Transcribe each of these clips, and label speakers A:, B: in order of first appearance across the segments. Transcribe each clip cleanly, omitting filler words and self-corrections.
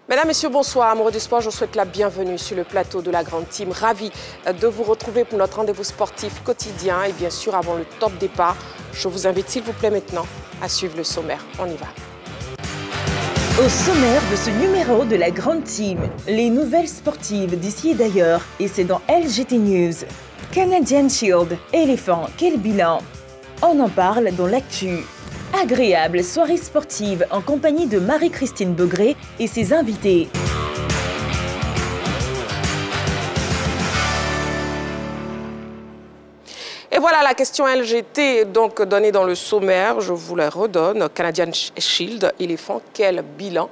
A: Mesdames, Messieurs, bonsoir. Amoureux du sport, je vous souhaite la bienvenue sur le plateau de la Grande Team. Ravi de vous retrouver pour notre rendez-vous sportif quotidien. Et bien sûr, avant le top départ, je vous invite, s'il vous plaît, maintenant à suivre le sommaire. On y va.
B: Au sommaire de ce numéro de la Grande Team, les nouvelles sportives d'ici et d'ailleurs. Et c'est dans LGT News. Canadian Shield, éléphant, quel bilan? On en parle dans l'actu. Agréable soirée sportive en compagnie de Marie-Christine Begré et ses invités.
A: Et voilà la question LGT donc donnée dans le sommaire. Je vous la redonne. Canadian Shield, éléphant, quel bilan?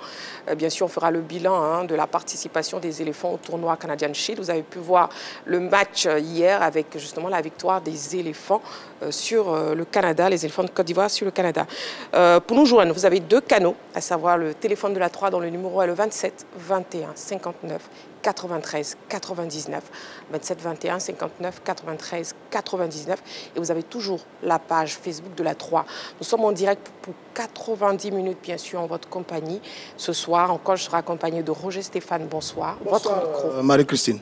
A: Bien sûr, on fera le bilan de la participation des éléphants au tournoi Canadian Shield. Vous avez pu voir le match hier avec justement la victoire des éléphants sur le Canada, les éléphants de Côte d'Ivoire sur le Canada. Pour nous joindre, vous avez deux canaux, à savoir le téléphone de la 3 dont le numéro est le 27 21 59 93 99, 27 21 59 93 99, et vous avez toujours la page Facebook de la 3. Nous sommes en direct pour 90 minutes, bien sûr, en votre compagnie. Ce soir, encore, je serai accompagné de Roger Stéphane. Bonsoir.
C: Bonsoir,
A: votre micro.
C: Marie-Christine.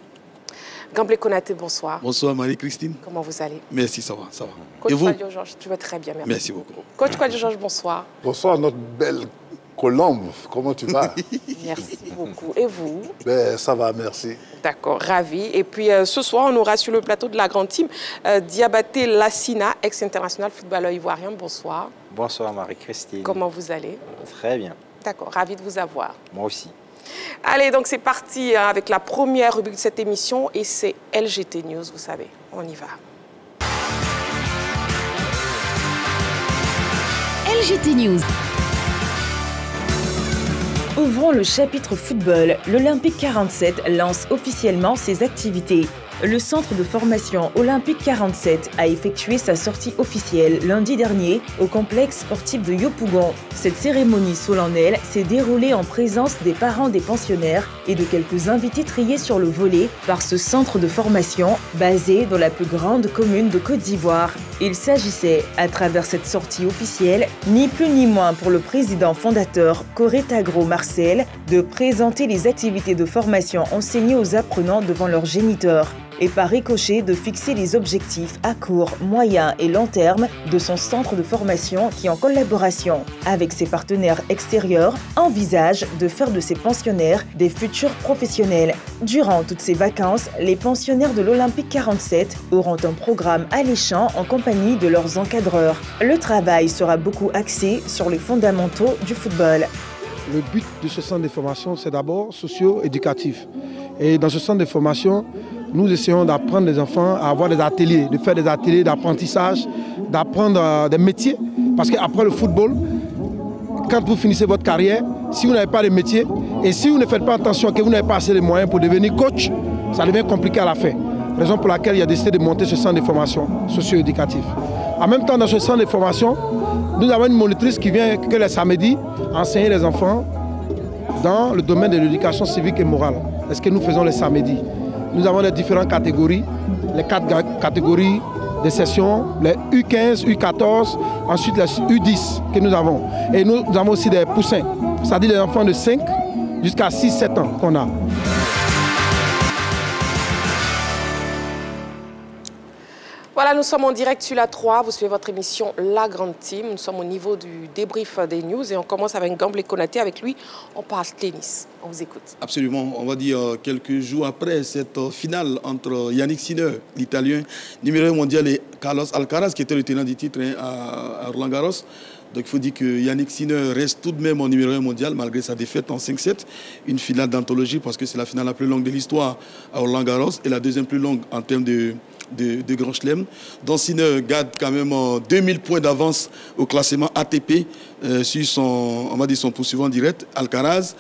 A: Gamblé Konaté, bonsoir.
C: Bonsoir, Marie-Christine.
A: Comment vous allez?
C: Merci, ça va, ça va.
A: Coach
C: Et vous?
A: Quadio Georges, tu vas très bien, merci.
C: Merci beaucoup.
A: Coach Quadio Georges, bonsoir.
D: Bonsoir, notre belle Colombe. Comment tu vas?
A: Merci beaucoup. Et vous?
D: Ben, ça va, merci.
A: D'accord, ravi. Et puis ce soir, on aura sur le plateau de la Grande Team Diabaté Lassina, ex-international footballeur ivoirien. Bonsoir.
E: Bonsoir Marie-Christine.
A: Comment vous allez?
E: Très bien.
A: D'accord, ravi de vous avoir.
E: Moi aussi.
A: Allez, donc c'est parti avec la première rubrique de cette émission et c'est LGT News, vous savez. On y va.
B: LGT News. Ouvrons le chapitre football. L'Olympique 47 lance officiellement ses activités. Le centre de formation Olympique 47 a effectué sa sortie officielle lundi dernier au complexe sportif de Yopougon. Cette cérémonie solennelle s'est déroulée en présence des parents des pensionnaires et de quelques invités triés sur le volet par ce centre de formation basé dans la plus grande commune de Côte d'Ivoire. Il s'agissait, à travers cette sortie officielle, ni plus ni moins pour le président fondateur Coretagro Marcel, de présenter les activités de formation enseignées aux apprenants devant leurs géniteurs et par ricochet de fixer les objectifs à court, moyen et long terme de son centre de formation qui, en collaboration avec ses partenaires extérieurs, envisage de faire de ses pensionnaires des futurs professionnels. Durant toutes ces vacances, les pensionnaires de l'Olympique 47 auront un programme alléchant en compagnie de leurs encadreurs. Le travail sera beaucoup axé sur les fondamentaux du football.
F: Le but de ce centre de formation, c'est d'abord socio-éducatif. Et dans ce centre de formation, nous essayons d'apprendre les enfants à avoir des ateliers, de faire des ateliers d'apprentissage, d'apprendre des métiers. Parce qu'après le football, quand vous finissez votre carrière, si vous n'avez pas de métier et si vous ne faites pas attention que vous n'avez pas assez de moyens pour devenir coach, ça devient compliqué à la fin. Raison pour laquelle il a décidé de monter ce centre de formation socio-éducatif. En même temps, dans ce centre de formation, nous avons une monitrice qui vient que les samedis enseigner les enfants dans le domaine de l'éducation civique et morale. C'est ce que nous faisons les samedis. Nous avons les différentes catégories, les 4 catégories de sessions, les U15, U14, ensuite les U10 que nous avons. Et nous avons aussi des poussins, c'est-à-dire les enfants de 5 jusqu'à 6-7 ans qu'on a.
A: Voilà, nous sommes en direct sur la 3. Vous suivez votre émission La Grande Team. Nous sommes au niveau du débrief des news et on commence avec Gamblé Konaté. Avec lui, on parle tennis. On vous écoute.
C: Absolument. On va dire quelques jours après cette finale entre Yannick Sinner, l'Italien, numéro 1 mondial, et Carlos Alcaraz, qui était le tenant du titre à Roland Garros. Donc il faut dire que Yannick Sinner reste tout de même en numéro 1 mondial malgré sa défaite en 5-7. Une finale d'anthologie parce que c'est la finale la plus longue de l'histoire à Roland Garros et la deuxième plus longue en termes de Grand Chelem. Donc Sinner garde quand même 2000 points d'avance au classement ATP sur son poursuivant direct, Alcaraz.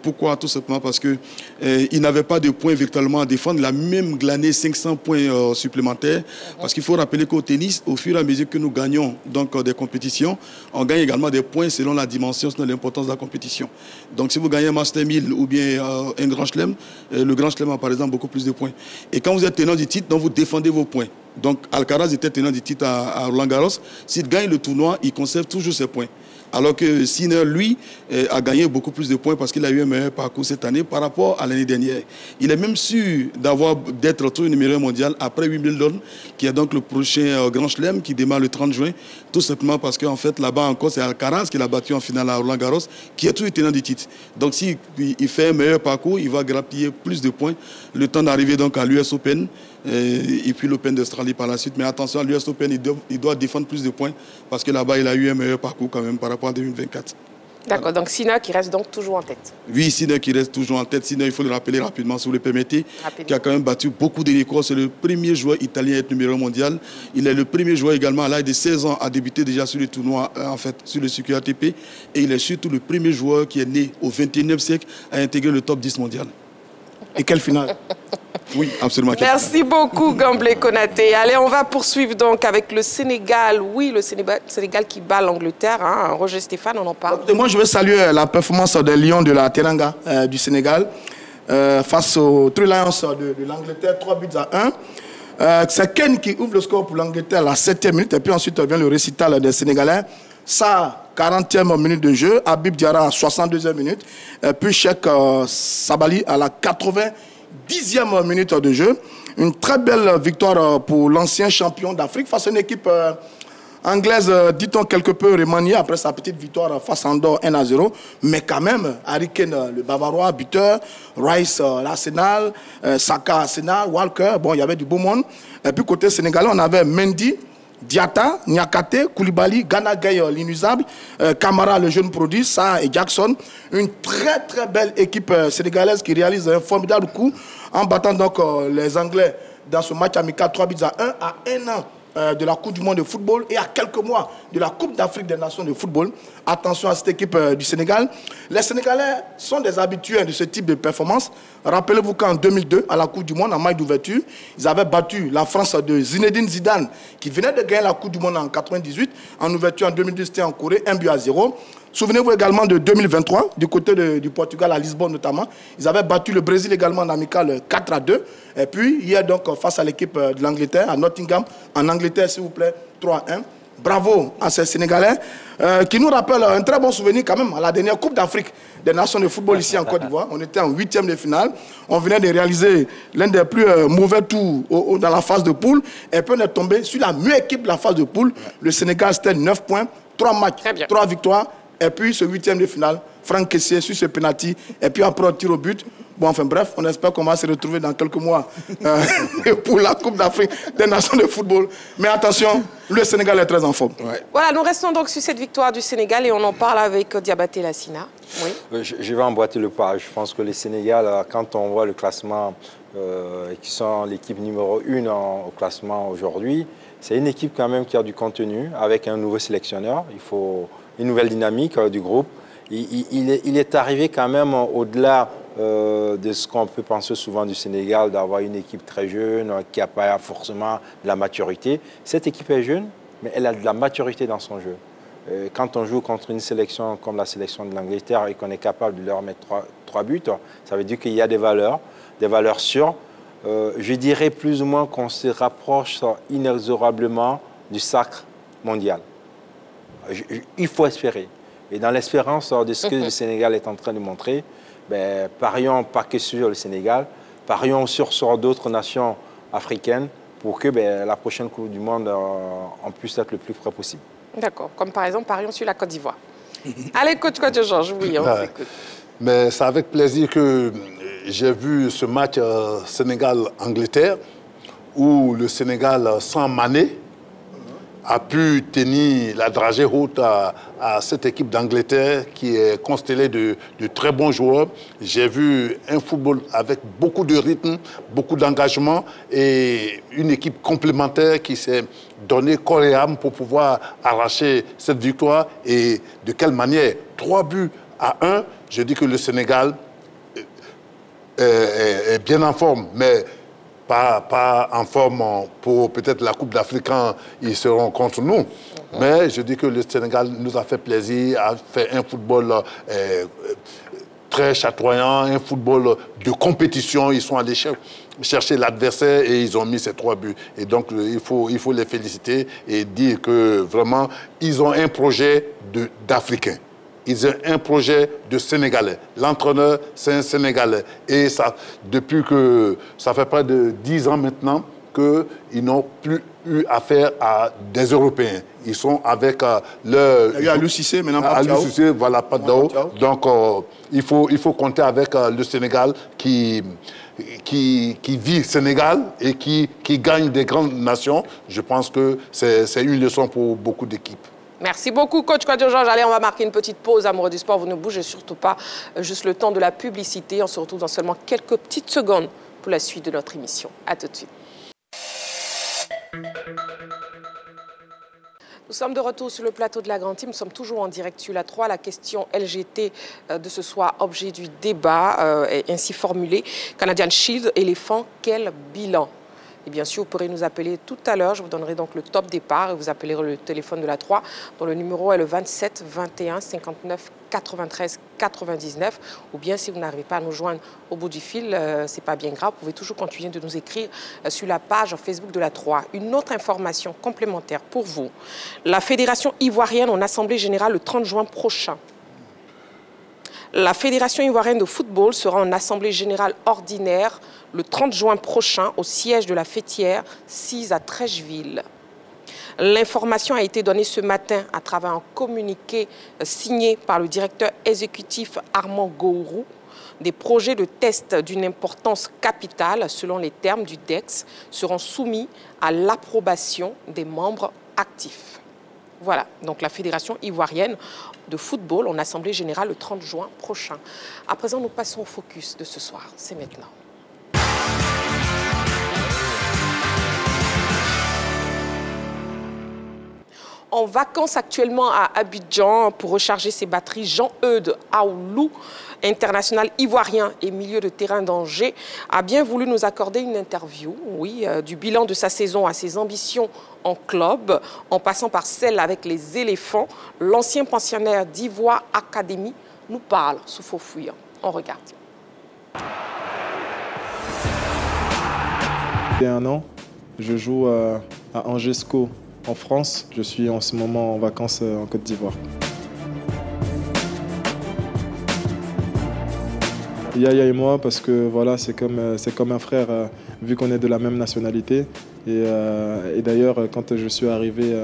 C: Pourquoi? Tout simplement parce qu'il n'avait pas de points virtuellement à défendre. Il a même glané 500 points supplémentaires. Parce qu'il faut rappeler qu'au tennis, au fur et à mesure que nous gagnons donc, des compétitions, on gagne également des points selon la dimension, selon l'importance de la compétition. Donc si vous gagnez un Master 1000 ou bien un Grand Chelem, le Grand Chelem a par exemple beaucoup plus de points. Et quand vous êtes tenant du titre, donc vous défendez vos points. Donc Alcaraz était tenant du titre à Roland Garros. S'il gagne le tournoi, il conserve toujours ses points. Alors que Sinner, lui, a gagné beaucoup plus de points parce qu'il a eu un meilleur parcours cette année par rapport à l'année dernière. Il est même sûr d'être tout numéro 1 mondial après Wimbledon, qui est donc le prochain Grand Chelem qui démarre le 30 juin, tout simplement parce qu'en fait, là-bas encore, c'est Alcaraz qui l'a battu en finale à Roland-Garros, qui est toujours tenant du titre. Donc, s'il fait un meilleur parcours, il va grappiller plus de points, le temps d'arriver donc à l'US Open et puis l'Open d'Australie par la suite. Mais attention, à l'US Open, il doit défendre plus de points parce que là-bas, il a eu un meilleur parcours quand même par rapport à 2024.
A: D'accord,
C: Voilà.
A: donc Sinner qui reste donc toujours en tête.
C: Oui, Sinner qui reste toujours en tête. Sinner, il faut le rappeler rapidement, si vous le permettez, qui a quand même battu beaucoup de records. C'est le premier joueur italien à être numéro 1 mondial. Il est le premier joueur également à l'âge de 16 ans à débuter déjà sur le tournoi, en fait, sur le circuit ATP. Et il est surtout le premier joueur qui est né au XXIe siècle à intégrer le top 10 mondial.
F: Et quelle finale?
C: Oui, absolument.
A: Merci beaucoup, Gamblé Konaté. Allez, on va poursuivre donc avec le Sénégal. Oui, le Sénégal qui bat l'Angleterre. Hein. Roger Stéphane, on en parle.
F: Moi, je veux saluer la performance des Lions de la Teranga du Sénégal face aux Three Lions de l'Angleterre, 3-1. C'est Ken qui ouvre le score pour l'Angleterre à la 7e minute. Et puis ensuite vient le récital des Sénégalais. Ça, 40e minute de jeu. Habib Diarra à 62e minute. Et puis Cheikh Sabali à la 90e minute de jeu. Une très belle victoire pour l'ancien champion d'Afrique face à une équipe anglaise, dit-on quelque peu remaniée après sa petite victoire face à Andorre 1-0. Mais quand même, Harry Kane, le Bavarois, buteur, Rice, l'Arsenal, Saka, Arsenal, Walker, bon, il y avait du beau monde. Et puis côté sénégalais, on avait Mendy, Diatta, Niakate, Koulibaly, Gana Gueye, l'inusable, Camara, le jeune produit, Sa et Jackson. Une très très belle équipe sénégalaise qui réalise un formidable coup en battant donc les Anglais dans ce match amical 3-1 à 1 an de la Coupe du Monde de football et à quelques mois de la Coupe d'Afrique des Nations de football. Attention à cette équipe du Sénégal. Les Sénégalais sont des habitués de ce type de performance. Rappelez-vous qu'en 2002, à la Coupe du Monde, en match d'ouverture, ils avaient battu la France de Zinedine Zidane, qui venait de gagner la Coupe du Monde en 98. En ouverture, en 2002, c'était en Corée, 1-0. Souvenez-vous également de 2023, du côté du Portugal, à Lisbonne notamment. Ils avaient battu le Brésil également en amical 4-2. Et puis, hier, donc, face à l'équipe de l'Angleterre, à Nottingham, en Angleterre, s'il vous plaît, 3-1. Bravo à ces Sénégalais qui nous rappellent un très bon souvenir quand même à la dernière Coupe d'Afrique des Nations de football ici en Côte d'Ivoire. On était en 8e de finale. On venait de réaliser l'un des plus mauvais tours dans la phase de poule. Et puis on est tombé sur la meilleure équipe de la phase de poule. Le Sénégal, c'était 9 points, 3 matchs, 3 victoires. Et puis ce 8e de finale, Franck Kessié sur ce penalty. Et puis après, on tire au but. Bon, enfin bref, on espère qu'on va se retrouver dans quelques mois pour la Coupe d'Afrique des Nations de football. Mais attention, le Sénégal est très en forme.
C: Ouais.
A: Voilà, nous restons donc sur cette victoire du Sénégal et on en parle avec Diabaté Lassina. Oui.
E: Je vais emboîter le pas. Je pense que le Sénégal, quand on voit le classement, qui sont l'équipe numéro 1 au classement aujourd'hui, c'est une équipe quand même qui a du contenu avec un nouveau sélectionneur. Il faut une nouvelle dynamique du groupe. Il est arrivé quand même au-delà de ce qu'on peut penser souvent du Sénégal, d'avoir une équipe très jeune, qui n'a pas forcément de la maturité. Cette équipe est jeune, mais elle a de la maturité dans son jeu. Quand on joue contre une sélection comme la sélection de l'Angleterre et qu'on est capable de leur mettre 3 buts, ça veut dire qu'il y a des valeurs sûres. Je dirais plus ou moins qu'on se rapproche inexorablement du sacre mondial. Il faut espérer. Et dans l'espérance de ce que le Sénégal est en train de montrer, ben, parions pas que sur le Sénégal, parions sur d'autres nations africaines pour que la prochaine Coupe du Monde en puisse être le plus près possible.
A: D'accord. Comme par exemple, parions sur la Côte d'Ivoire. Allez, coach Georges, oui, on vous écoute.
D: Mais c'est avec plaisir que j'ai vu ce match Sénégal-Angleterre où le Sénégal, sans Mané, a pu tenir la dragée haute à cette équipe d'Angleterre qui est constellée de très bons joueurs. J'ai vu un football avec beaucoup de rythme, beaucoup d'engagement et une équipe complémentaire qui s'est donnée corps et âme pour pouvoir arracher cette victoire. Et de quelle manière? 3-1. Je dis que le Sénégal est bien en forme, mais pas en forme pour peut-être la Coupe d'Afrique quand ils seront contre nous. Mais je dis que le Sénégal nous a fait plaisir, a fait un football très chatoyant, un football de compétition. Ils sont allés chercher l'adversaire et ils ont mis ces 3 buts. Et donc, il faut les féliciter et dire que vraiment, ils ont un projet d'Africains. Ils ont un projet de Sénégalais. L'entraîneur, c'est un Sénégalais. Et ça, depuis que ça fait près de 10 ans maintenant qu'ils n'ont plus eu affaire à des Européens. Ils sont avec leur...
C: Il y a Aliou Cissé, maintenant pas
D: Aliou Cissé, voilà, pas d'eau. Donc, il faut compter avec le Sénégal qui vit Sénégal et qui gagne des grandes nations. Je pense que c'est une leçon pour beaucoup d'équipes.
A: Merci beaucoup, coach Kwadjo Georges. Allez, on va marquer une petite pause, amoureux du sport. Vous ne bougez surtout pas, juste le temps de la publicité. On se retrouve dans seulement quelques petites secondes pour la suite de notre émission. À tout de suite. Nous sommes de retour sur le plateau de la Grande Team. Nous sommes toujours en direct sur la 3. La question LGT de ce soir, objet du débat, est ainsi formulée. Canadian Shield, éléphant, quel bilan? Et bien sûr, vous pourrez nous appeler tout à l'heure. Je vous donnerai donc le top départ et vous appellerez le téléphone de la 3, dont le numéro est le 27 21 59 93 99. Ou bien, si vous n'arrivez pas à nous joindre au bout du fil, ce n'est pas bien grave. Vous pouvez toujours continuer de nous écrire sur la page Facebook de la 3. Une autre information complémentaire pour vous. La Fédération ivoirienne en assemblée générale le 30 juin prochain. La Fédération ivoirienne de football sera en assemblée générale ordinaire le 30 juin prochain au siège de la Fêtière 6 à Trècheville. L'information a été donnée ce matin à travers un communiqué signé par le directeur exécutif Armand Gourou. Des projets de test d'une importance capitale, selon les termes du DEX, seront soumis à l'approbation des membres actifs. Voilà, donc la Fédération ivoirienne de football en assemblée générale le 30 juin prochain. À présent, nous passons au focus de ce soir. C'est maintenant. En vacances actuellement à Abidjan pour recharger ses batteries, Jean-Eudes Aoulou, international ivoirien et milieu de terrain d'Angers, a bien voulu nous accorder une interview, du bilan de sa saison à ses ambitions en club, en passant par celle avec les éléphants. L'ancien pensionnaire d'Ivoire Academy nous parle sous faux fouillant. On regarde.
G: Il y a 1 an, je joue à Angesco en France. Je suis en ce moment en vacances en Côte d'Ivoire. Yaya et moi, parce que voilà, c'est comme un frère, vu qu'on est de la même nationalité. Et d'ailleurs, quand je suis arrivé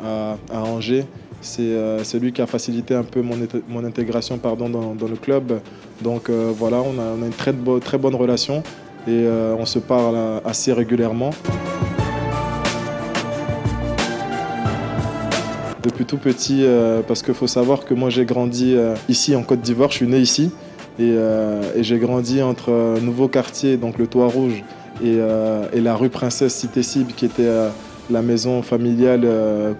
G: à Angers, c'est lui qui a facilité un peu mon intégration dans le club. Donc voilà, on a une très bonne relation et on se parle assez régulièrement. Depuis tout petit, parce qu'il faut savoir que moi j'ai grandi ici en Côte d'Ivoire, je suis né ici et j'ai grandi entre Nouveau Quartier, donc le Toit Rouge, et la rue Princesse Cité Cible qui était la maison familiale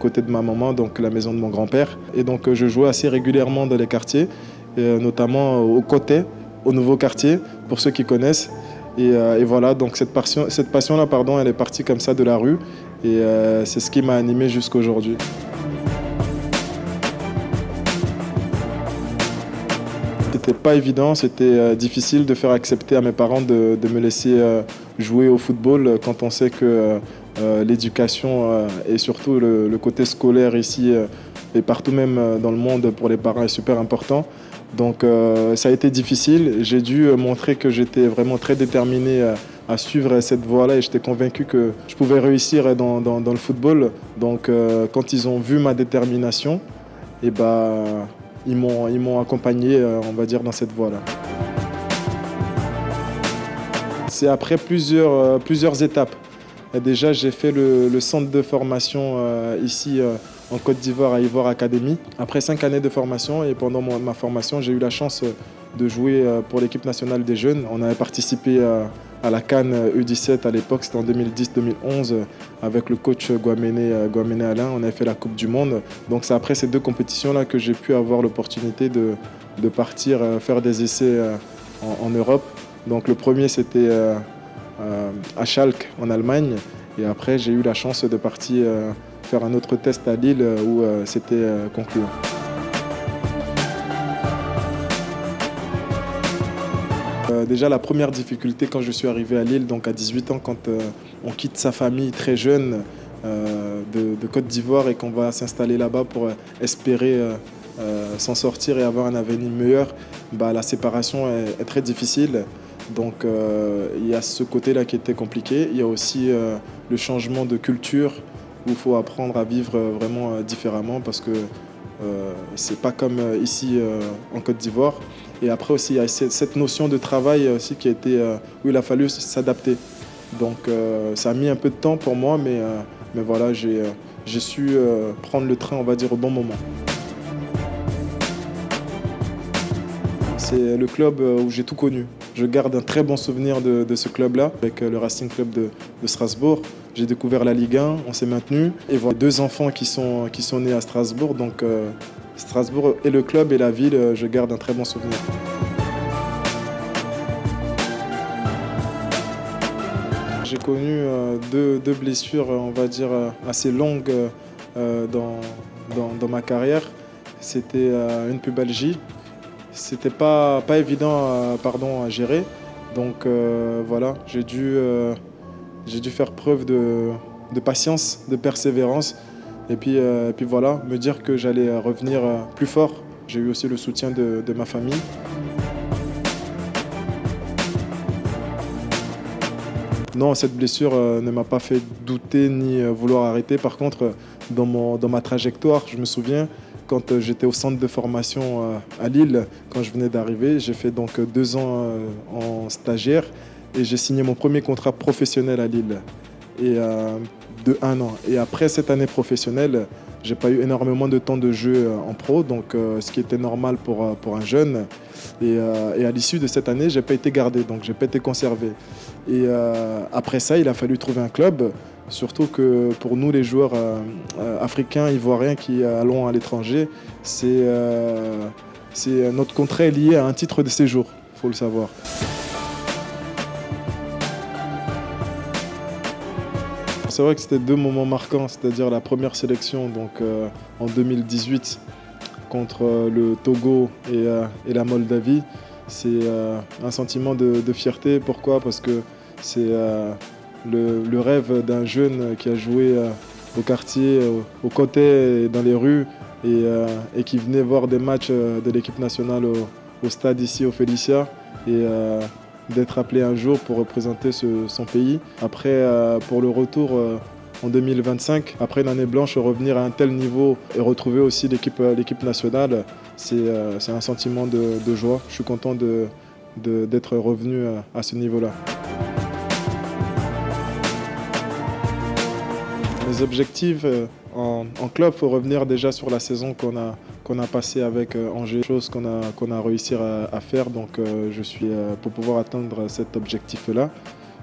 G: côté de ma maman, donc la maison de mon grand-père. Et donc je jouais assez régulièrement dans les quartiers, notamment au côté, au Nouveau Quartier, pour ceux qui connaissent. Et voilà, donc cette passion-là, elle est partie comme ça de la rue et c'est ce qui m'a animé jusqu'à aujourd'hui. C'était pas évident, c'était difficile de faire accepter à mes parents de me laisser jouer au football quand on sait que l'éducation et surtout le côté scolaire ici et partout même dans le monde pour les parents est super important. Donc ça a été difficile, j'ai dû montrer que j'étais vraiment très déterminé à suivre cette voie-là et j'étais convaincu que je pouvais réussir dans le football. Donc quand ils ont vu ma détermination, et ils m'ont accompagné, on va dire, dans cette voie-là. C'est après plusieurs étapes. Déjà, j'ai fait le centre de formation ici en Côte d'Ivoire à Ivoire Academy. Après 5 années de formation et pendant ma formation, j'ai eu la chance de jouer pour l'équipe nationale des jeunes. On avait participé à la CAN U17 à l'époque, c'était en 2010-2011 avec le coach Guaméné Alain. On avait fait la Coupe du Monde. Donc c'est après ces 2 compétitions-là que j'ai pu avoir l'opportunité de partir faire des essais en Europe. Donc le premier c'était à Schalke en Allemagne et après j'ai eu la chance de partir faire un autre test à Lille où c'était concluant. Déjà la première difficulté quand je suis arrivé à Lille, donc à 18 ans, quand on quitte sa famille très jeune de Côte d'Ivoire et qu'on va s'installer là-bas pour espérer s'en sortir et avoir un avenir meilleur, la séparation est très difficile. Donc il y a ce côté-là qui était compliqué. Il y a aussi le changement de culture où il faut apprendre à vivre vraiment différemment parce que c'est pas comme ici en Côte d'Ivoire. Et après aussi, il y a cette notion de travail aussi qui a été, où il a fallu s'adapter. Donc ça a mis un peu de temps pour moi, mais voilà, j'ai su prendre le train, on va dire, au bon moment. C'est le club où j'ai tout connu. Je garde un très bon souvenir de ce club-là, avec le Racing Club de Strasbourg. J'ai découvert la Ligue 1, on s'est maintenu. Et voilà, 2 enfants qui sont nés à Strasbourg. Donc Strasbourg et le club et la ville, je garde un très bon souvenir. J'ai connu deux blessures, on va dire, assez longues dans ma carrière. C'était une pubalgie. C'était pas évident à gérer. Donc voilà, j'ai dû faire preuve de patience, de persévérance. Et puis voilà, me dire que j'allais revenir plus fort. J'ai eu aussi le soutien de ma famille. Non, cette blessure ne m'a pas fait douter ni vouloir arrêter. Par contre, dans ma trajectoire, je me souviens, quand j'étais au centre de formation à Lille, quand je venais d'arriver, j'ai fait donc 2 ans en stagiaire et j'ai signé mon premier contrat professionnel à Lille de 1 an. Et après cette année professionnelle, j'ai pas eu énormément de temps de jeu en pro, donc ce qui était normal pour un jeune. Et à l'issue de cette année, j'ai pas été gardé, donc j'ai pas été conservé. Et après ça, il a fallu trouver un club. Surtout que pour nous, les joueurs africains, ivoiriens qui allons à l'étranger, notre contrat est lié à un titre de séjour, il faut le savoir. C'est vrai que c'était 2 moments marquants, c'est-à-dire la première sélection donc, en 2018 contre le Togo et la Moldavie. C'est un sentiment de fierté. Pourquoi? Parce que c'est le rêve d'un jeune qui a joué au quartier, au côté, et dans les rues et qui venait voir des matchs de l'équipe nationale au stade ici au Félicia et d'être appelé un jour pour représenter son pays. Après, pour le retour en 2025, après une année blanche, revenir à un tel niveau et retrouver aussi l'équipe nationale, c'est un sentiment de joie. Je suis content d'être revenu à ce niveau-là. Les objectifs en club, il faut revenir déjà sur la saison qu'on a passée avec Angers, chose qu'on a réussi à faire. Donc je suis pour pouvoir atteindre cet objectif-là.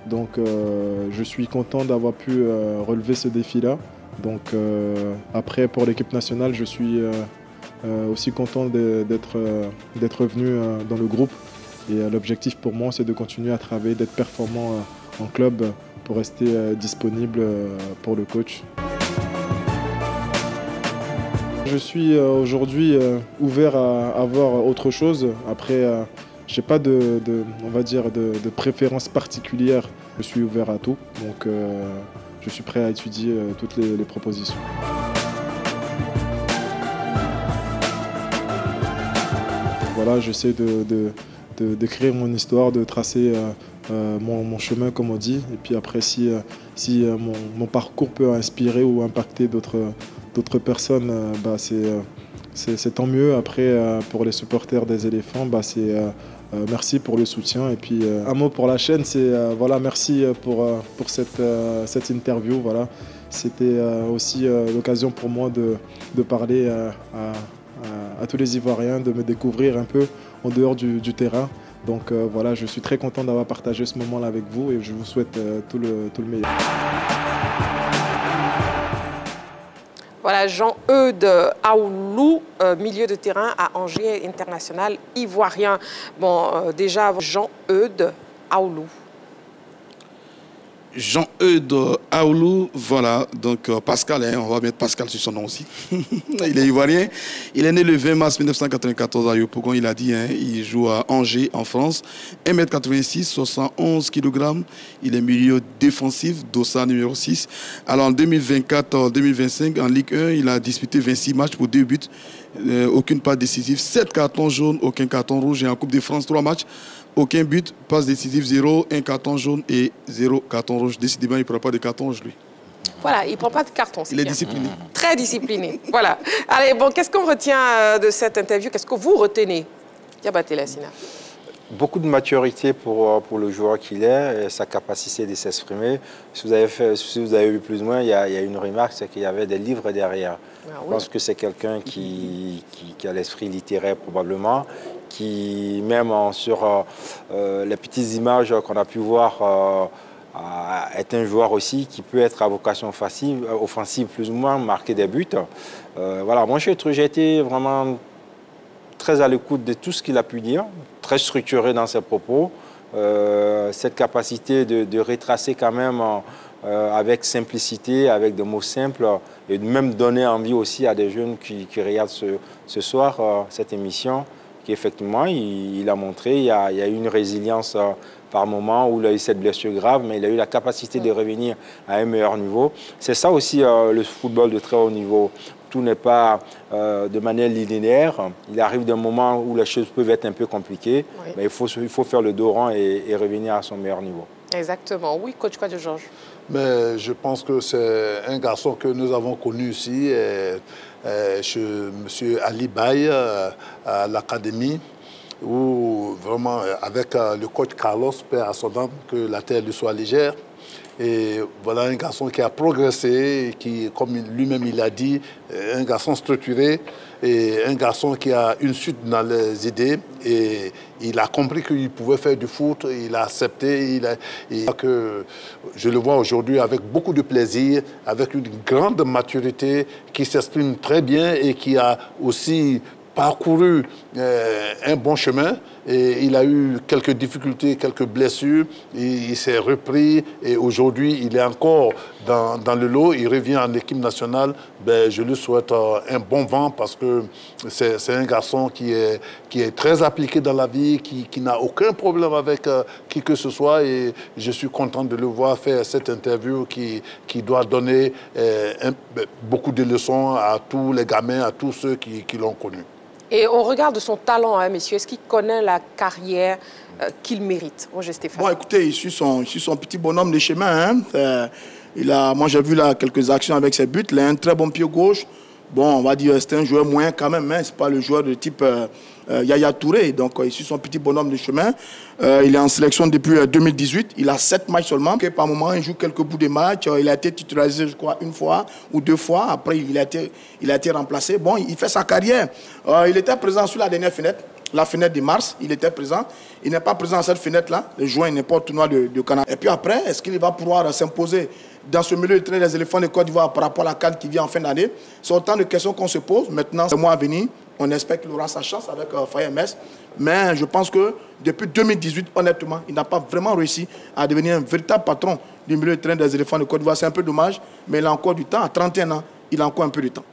G: Donc je suis content d'avoir pu relever ce défi-là. Donc après pour l'équipe nationale, je suis aussi content d'être revenu dans le groupe. Et l'objectif pour moi, c'est de continuer à travailler, d'être performant en club pour rester disponible pour le coach. Je suis aujourd'hui ouvert à voir autre chose. Après, je n'ai pas on va dire de préférence particulière. Je suis ouvert à tout, donc je suis prêt à étudier toutes les propositions. Voilà, j'essaie d'écrire mon histoire, de tracer mon chemin, comme on dit. Et puis après, si mon parcours peut inspirer ou impacter d'autres personnes, c'est tant mieux. Après, pour les supporters des éléphants, merci pour le soutien. Et puis, un mot pour la chaîne, c'est voilà, merci pour cette interview. Voilà. C'était aussi l'occasion pour moi de parler à tous les Ivoiriens, de me découvrir un peu en dehors du terrain. Donc voilà, je suis très content d'avoir partagé ce moment-là avec vous et je vous souhaite tout le meilleur.
A: Voilà, Jean-Eudes Aoulou, milieu de terrain à Angers International ivoirien. Bon, déjà, Jean-Eudes Aoulou.
C: Jean-Eudes Aoulou, voilà, donc Pascal, hein, on va mettre Pascal sur son nom aussi. Il est ivoirien. Il est né le 20 mars 1994 à Yopougon, il a dit, hein, il joue à Angers en France. 1m86, 71 kg. Il est milieu défensif, Dossa numéro 6. Alors en 2024-2025, en Ligue 1, il a disputé 26 matchs pour 2 buts. Aucune passe décisive, 7 cartons jaunes, aucun carton rouge. Et en Coupe de France, 3 matchs. Aucun but, passe décisive 0, 1 carton jaune et 0 carton rouge. Décidément, il ne prend pas de carton rouge, lui.
A: Voilà, il ne prend pas de carton.
C: Il est discipliné.
A: Très discipliné. Voilà. Allez, bon, qu'est-ce qu'on retient de cette interview? Qu'est-ce que vous retenez? Diabaté Lassina.
E: Beaucoup de maturité pour le joueur qu'il est, et sa capacité de s'exprimer. Si vous avez vu plus ou moins, il y a une remarque, c'est qu'il y avait des livres derrière.
A: Ah,
E: Je pense que c'est quelqu'un qui a l'esprit littéraire probablement, qui même sur les petites images qu'on a pu voir, est un joueur aussi qui peut être à vocation offensive plus ou moins, marquer des buts. Voilà, moi j'ai été vraiment très à l'écoute de tout ce qu'il a pu dire, très structuré dans ses propos, cette capacité de retracer quand même avec simplicité, avec des mots simples, et de même donner envie aussi à des jeunes qui regardent ce soir cette émission, qu'effectivement il a montré, il y a eu une résilience par moment où il a eu cette blessure grave, mais il a eu la capacité de revenir à un meilleur niveau. C'est ça aussi le football de très haut niveau. Tout n'est pas de manière linéaire. Il arrive d'un moment où les choses peuvent être un peu compliquées, oui. Mais il faut faire le dos rond et revenir à son meilleur niveau.
A: Exactement. Oui, coach Kwadjo Georges.
D: Mais je pense que c'est un garçon que nous avons connu ici, chez M. Ali Baye, à l'académie, où vraiment, avec le coach Carlos, père à son âme, que la terre lui soit légère. Et voilà un garçon qui a progressé, qui, comme lui-même il a dit, un garçon structuré et un garçon qui a une suite dans les idées. Et il a compris qu'il pouvait faire du foot, il a accepté. Je le vois aujourd'hui avec beaucoup de plaisir, avec une grande maturité, qui s'exprime très bien et qui a aussi parcouru un bon chemin, et il a eu quelques difficultés, quelques blessures, il s'est repris et aujourd'hui il est encore dans le lot, il revient en équipe nationale. Ben, je lui souhaite un bon vent parce que c'est un garçon qui est très appliqué dans la vie, qui n'a aucun problème avec qui que ce soit, et je suis content de le voir faire cette interview qui doit donner beaucoup de leçons à tous les gamins, à tous ceux qui l'ont connu.
A: Et on regarde son talent, hein, messieurs. Est-ce qu'il connaît la carrière qu'il mérite? Roger Stéphane.
H: Bon, écoutez, il suit son petit bonhomme de chemin. Hein. Moi, j'ai vu là quelques actions avec ses buts. Il a un très bon pied gauche. Bon, on va dire c'est un joueur moyen quand même. Hein. Ce n'est pas le joueur de type Yaya Touré. Donc, il suit son petit bonhomme de chemin. Il est en sélection depuis 2018. Il a 7 matchs seulement. Par moment, il joue quelques bouts de match. Il a été titularisé, je crois, 1 fois ou 2 fois. Après, il a été remplacé. Bon, il fait sa carrière. Il était présent sur la dernière fenêtre. La fenêtre de mars, il était présent. Il n'est pas présent à cette fenêtre-là. Le juin, il n'est pas au tournoi de Canada. Et puis après, est-ce qu'il va pouvoir s'imposer dans ce milieu de train des éléphants de Côte d'Ivoire par rapport à la CAN qui vient en fin d'année? C'est autant de questions qu'on se pose. Maintenant, ce mois à venir, on espère qu'il aura sa chance avec Faye MS. Mais je pense que depuis 2018, honnêtement, il n'a pas vraiment réussi à devenir un véritable patron du milieu de train des éléphants de Côte d'Ivoire. C'est un peu dommage, mais il a encore du temps. À 31 ans, il a encore un peu de temps.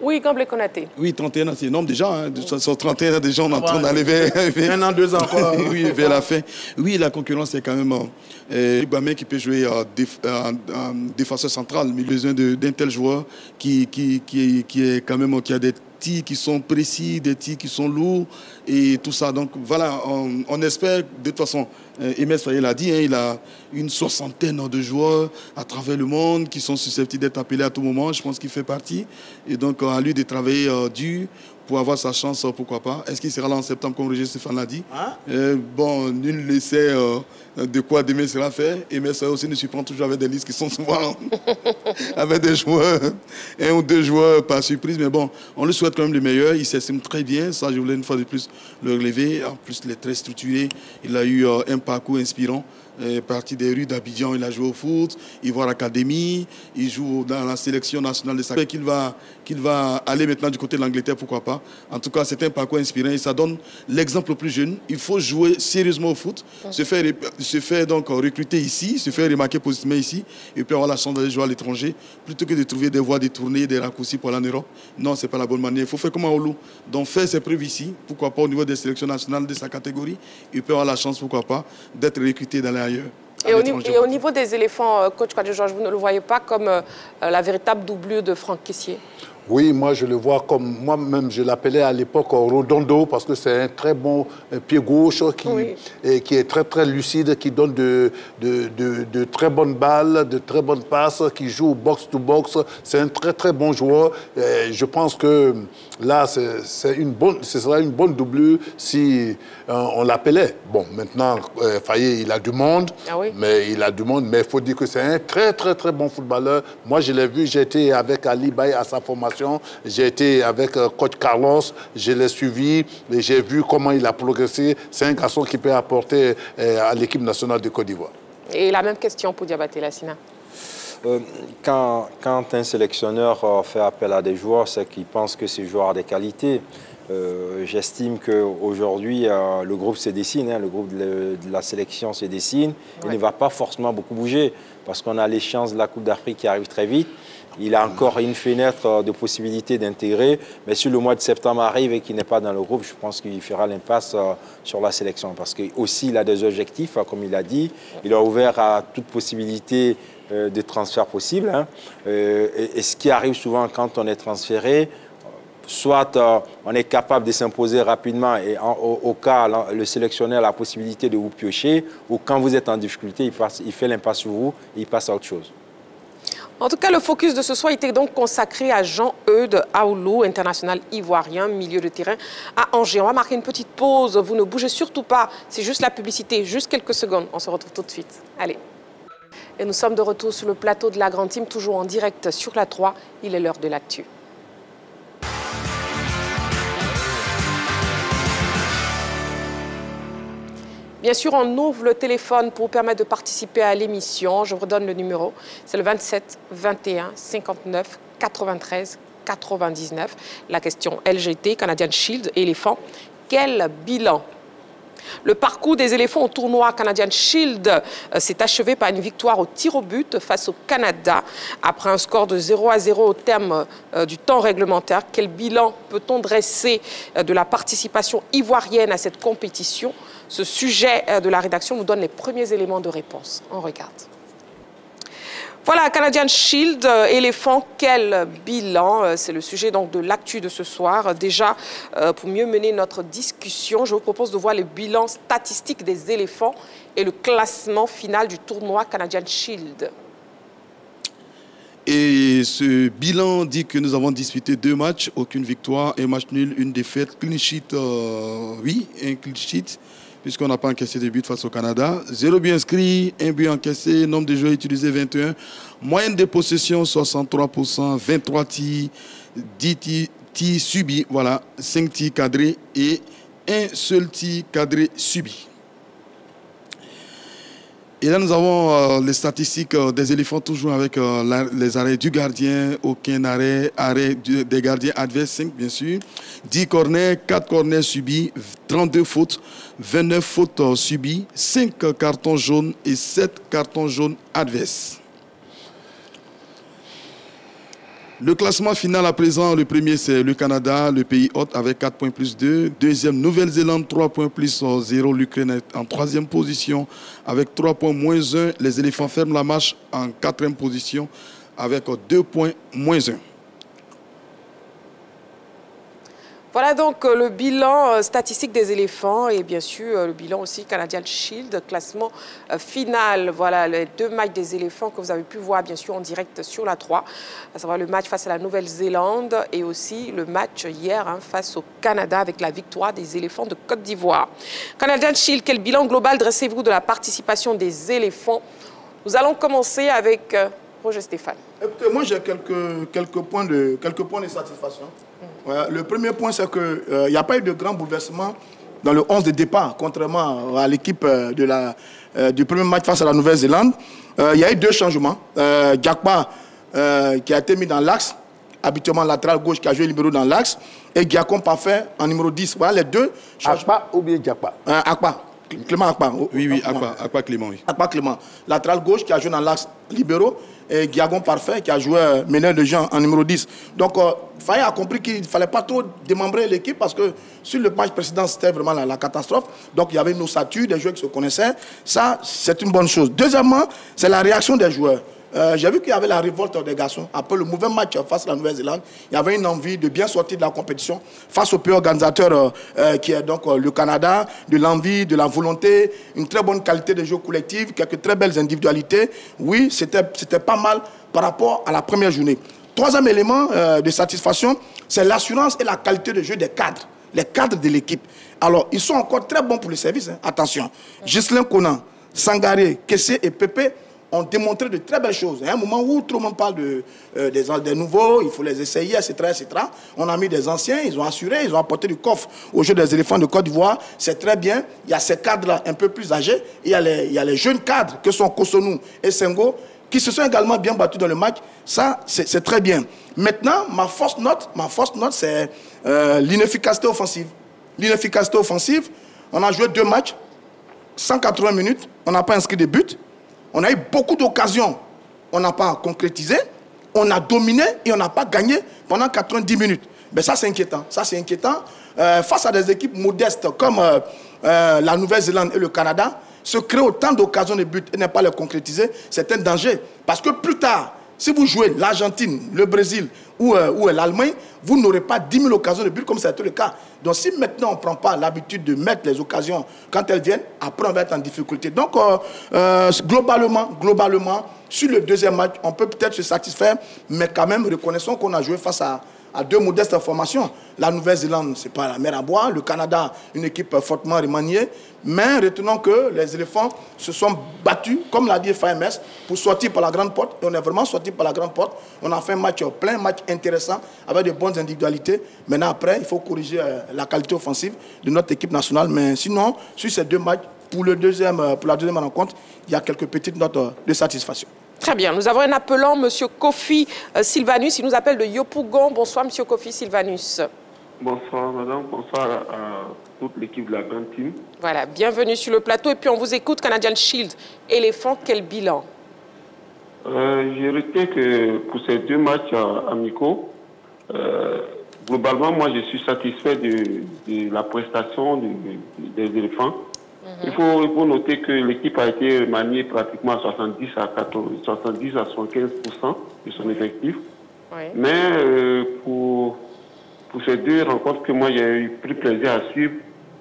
A: Oui, Gamble Konaté.
C: Oui, 31 ans, c'est énorme déjà. Hein. Sur 31 ans, déjà, on est en train d'aller vers
H: 1 an, 2 ans encore.
C: Oui, vers la fin. Oui, la concurrence est quand même... Ibamé qui peut jouer en défenseur central, mais il a besoin d'un tel joueur qui est quand même... qui a des tirs qui sont précis, des tirs qui sont lourds et tout ça. Donc voilà, on espère, de toute façon, Emès Faye l'a dit, hein, il a une 60aine de joueurs à travers le monde qui sont susceptibles d'être appelés à tout moment. Je pense qu'il fait partie. Et donc à lui de travailler dur pour avoir sa chance, pourquoi pas. Est-ce qu'il sera là en septembre, comme Roger Stéphane l'a dit? Bon, nul ne sait de quoi demain sera fait. Et Messi aussi nous surprend toujours avec des listes qui sont souvent avec des joueurs, 1 ou 2 joueurs par surprise. Mais bon, on lui souhaite quand même le meilleur. Il s'estime très bien. Ça, je voulais une fois de plus le relever. En plus, il est très structuré. Il a eu un parcours inspirant. parti des rues d'Abidjan, il a joué au foot, Ivoire Academy, il joue dans la sélection nationale de sa qu'il va aller maintenant du côté de l'Angleterre, pourquoi pas. En tout cas, c'est un parcours inspirant et ça donne l'exemple aux plus jeunes. Il faut jouer sérieusement au foot, se faire donc recruter ici, se faire remarquer positivement ici, et puis avoir la chance d'aller jouer à l'étranger, plutôt que de trouver des voies détournées, des raccourcis pour aller en Europe. Non, ce n'est pas la bonne manière. Il faut faire comme Aoulou, donc faire ses preuves ici, pourquoi pas au niveau des sélections nationales de sa catégorie, et puis avoir la chance, pourquoi pas, d'être recruté d'aller ailleurs.
A: Et au niveau des éléphants, coach Kwadjo-Georges, vous ne le voyez pas comme la véritable doublure de Franck Kessié?
D: Oui, moi je le vois comme moi-même, je l'appelais à l'époque Rodondo parce que c'est un très bon pied gauche qui est très très lucide, qui donne de très bonnes balles, de très bonnes passes, qui joue box to box. C'est un très très bon joueur. Et je pense que là, ce sera une bonne doublure si on l'appelait. Bon, maintenant, Faye, il a du monde, mais il il faut dire que c'est un très très très bon footballeur. Moi, je l'ai vu, j'ai été avec Ali Baye à sa formation. J'ai été avec coach Carlos, je l'ai suivi et j'ai vu comment il a progressé. C'est un garçon qui peut apporter à l'équipe nationale de Côte d'Ivoire. Et
A: la même question pour Diabaté Lassina.
E: Quand un sélectionneur fait appel à des joueurs, c'est qu'il pense que ces joueurs ont des qualités. J'estime qu'aujourd'hui, le groupe se dessine, le groupe de la sélection se dessine. Il ne va pas forcément beaucoup bouger parce qu'on a l'échéance de la Coupe d'Afrique qui arrive très vite. Il a encore une fenêtre de possibilité d'intégrer, mais si le mois de septembre arrive et qu'il n'est pas dans le groupe, je pense qu'il fera l'impasse sur la sélection. Parce qu'aussi, il a des objectifs, comme il a dit. Il a ouvert à toute possibilité de transfert possible. Et ce qui arrive souvent quand on est transféré, soit on est capable de s'imposer rapidement et au cas, le sélectionneur a la possibilité de vous piocher, ou quand vous êtes en difficulté, il fait l'impasse sur vous et il passe à autre chose.
A: En tout cas, le focus de ce soir était donc consacré à Jean-Eudes Aoulou, international ivoirien, milieu de terrain à Angers. On va marquer une petite pause. Vous ne bougez surtout pas. C'est juste la publicité, juste quelques secondes. On se retrouve tout de suite. Allez. Et nous sommes de retour sur le plateau de la Grande Team, toujours en direct sur la 3. Il est l'heure de l'actu. Bien sûr, on ouvre le téléphone pour vous permettre de participer à l'émission. Je vous redonne le numéro. C'est le 27 21 59 93 99. La question LGT, Canadian Shield, éléphant. Quel bilan? Le parcours des éléphants au tournoi Canadian Shield s'est achevé par une victoire au tir au but face au Canada. Après un score de 0-0 au terme du temps réglementaire, quel bilan peut-on dresser de la participation ivoirienne à cette compétition? Ce sujet de la rédaction nous donne les premiers éléments de réponse. On regarde. Voilà, Canadian Shield, éléphant, quel bilan? C'est le sujet donc de l'actu de ce soir. Déjà, pour mieux mener notre discussion, je vous propose de voir le bilan statistique des éléphants et le classement final du tournoi Canadian Shield.
C: Et ce bilan dit que nous avons disputé 2 matchs, aucune victoire, un match nul, une défaite, clean sheet, oui, un clean sheet, puisqu'on n'a pas encaissé de but face au Canada. 0 but inscrit, 1 but encaissé, nombre de joueurs utilisés 21, moyenne de possession 63%, 23 tirs, 10 tirs subis, voilà, 5 tirs cadrés et un seul tir cadré subi. Et là, nous avons les statistiques des éléphants, toujours avec les arrêts du gardien, aucun arrêt des gardiens adverses, 5 bien sûr, 10 corners, 4 corners subis, 32 fautes, 29 fautes subies, 5 cartons jaunes et 7 cartons jaunes adverses. Le classement final à présent, le premier c'est le Canada, le pays hôte avec 4 points plus 2. Deuxième, Nouvelle-Zélande, 3 points plus 0. L'Ukraine est en 3e position avec 3 points moins 1. Les éléphants ferment la marche en 4e position avec 2 points moins 1.
A: Voilà donc le bilan statistique des éléphants et bien sûr le bilan aussi Canadian Shield, classement final. Voilà les 2 matchs des éléphants que vous avez pu voir bien sûr en direct sur la 3, à savoir le match face à la Nouvelle-Zélande et aussi le match hier face au Canada avec la victoire des éléphants de Côte d'Ivoire. Canadian Shield, quel bilan global dressez-vous de la participation des éléphants? Nous allons commencer avec Roger Stéphane.
H: Écoutez, moi j'ai quelques points de satisfaction. Le premier point, c'est qu'il n'y a pas eu de grand bouleversement dans le 11 de départ, contrairement à l'équipe du premier match face à la Nouvelle-Zélande. Il y a eu 2 changements. Gakpa qui a été mis dans l'axe, habituellement latéral gauche qui a joué libéraux dans l'axe, et Giacom Parfait en numéro 10. Voilà les 2 changements.
D: Akpa ou bien Gakpa?
H: Akpa. Clément Akpa.
C: Oui, Akpa Clément, oui.
H: Akpa Clément. Latéral gauche qui a joué dans l'axe libéraux, et Giacom Parfait qui a joué meneur de jeu en numéro 10. Donc, Faye a compris qu'il ne fallait pas trop démembrer l'équipe parce que sur le match précédent, c'était vraiment la catastrophe. Donc, il y avait une ossature, des joueurs qui se connaissaient. Ça, c'est une bonne chose. Deuxièmement, c'est la réaction des joueurs. J'ai vu qu'il y avait la révolte des garçons. Après le mauvais match face à la Nouvelle-Zélande, il y avait une envie de bien sortir de la compétition face au pays organisateur qui est donc le Canada, de l'envie, de la volonté, une très bonne qualité de jeu collectif, quelques très belles individualités. Oui, c'était pas mal par rapport à la première journée. Troisième élément de satisfaction, c'est l'assurance et la qualité de jeu des cadres, les cadres de l'équipe. Alors, ils sont encore très bons pour le service, hein. Attention. Ghislain Conan, Sangaré, Kessé et Pépé ont démontré de très belles choses. Il y a un moment où tout le monde parle des nouveaux, il faut les essayer, etc., etc. On a mis des anciens, ils ont assuré, ils ont apporté du coffre au jeu des éléphants de Côte d'Ivoire. C'est très bien. Il y a ces cadres-là un peu plus âgés. Et il y a les jeunes cadres que sont Kosonou et Sengo qui se sont également bien battus dans le match. Ça, c'est très bien. Maintenant, ma force note, c'est l'inefficacité offensive. L'inefficacité offensive, on a joué 2 matchs, 180 minutes, on n'a pas inscrit de but. On a eu beaucoup d'occasions, on n'a pas concrétisé, on a dominé et on n'a pas gagné pendant 90 minutes. Mais ça, c'est inquiétant. Ça, c'est inquiétant. Face à des équipes modestes comme la Nouvelle-Zélande et le Canada, se créer autant d'occasions de but et ne pas les concrétiser, c'est un danger. Parce que plus tard, si vous jouez l'Argentine, le Brésil ou l'Allemagne, vous n'aurez pas 10 000 occasions de but comme c'était le cas. Donc si maintenant on ne prend pas l'habitude de mettre les occasions quand elles viennent, après on va être en difficulté. Donc globalement, sur le deuxième match, on peut peut-être se satisfaire, mais quand même reconnaissons qu'on a joué face à 2 modestes formations. La Nouvelle-Zélande, ce n'est pas la mer à boire. Le Canada, une équipe fortement remaniée. Mais retenons que les éléphants se sont battus, comme l'a dit FAMS, pour sortir par la grande porte. Et on est vraiment sorti par la grande porte. On a fait un match plein, match intéressant, avec de bonnes individualités. Maintenant, après, il faut corriger la qualité offensive de notre équipe nationale. Mais sinon, sur ces 2 matchs, pour la deuxième rencontre, il y a quelques petites notes de satisfaction.
A: Très bien. Nous avons un appelant, M. Kofi Sylvanus. Il nous appelle de Yopougon. Bonsoir, M. Kofi Sylvanus.
I: Bonsoir, madame. Bonsoir à toute l'équipe de la Grande Team.
A: Voilà, bienvenue sur le plateau. Et puis, on vous écoute, Canadian Shield. Éléphant, quel bilan?
I: J'ai retiens que pour ces 2 matchs amicaux, globalement, moi, je suis satisfait de la prestation des éléphants. Il faut noter que l'équipe a été remaniée pratiquement à 70 à 75% de son effectif.
A: Oui.
I: Mais pour ces 2 rencontres que moi j'ai eu pris plaisir à suivre,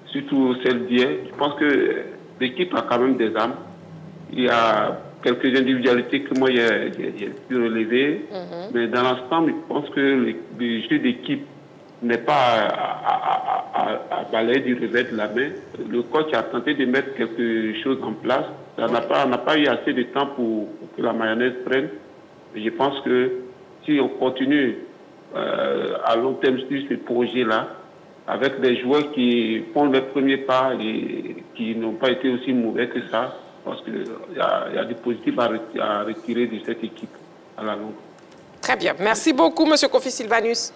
I: surtout celle d'hier, je pense que l'équipe a quand même des âmes. Il y a quelques individualités que moi j'ai pu relever, mais dans l'ensemble, je pense que le jeu d'équipe n'est pas à balayer du revers de la main. Le coach a tenté de mettre quelque chose en place. On n'a pas eu assez de temps pour que la mayonnaise prenne. Et je pense que si on continue à long terme sur ce projet-là, avec des joueurs qui font les premiers pas et qui n'ont pas été aussi mauvais que ça, parce qu'il y a des positifs à retirer de cette équipe à la longue.
A: Très bien. Merci beaucoup, M. Kofi Sylvanus.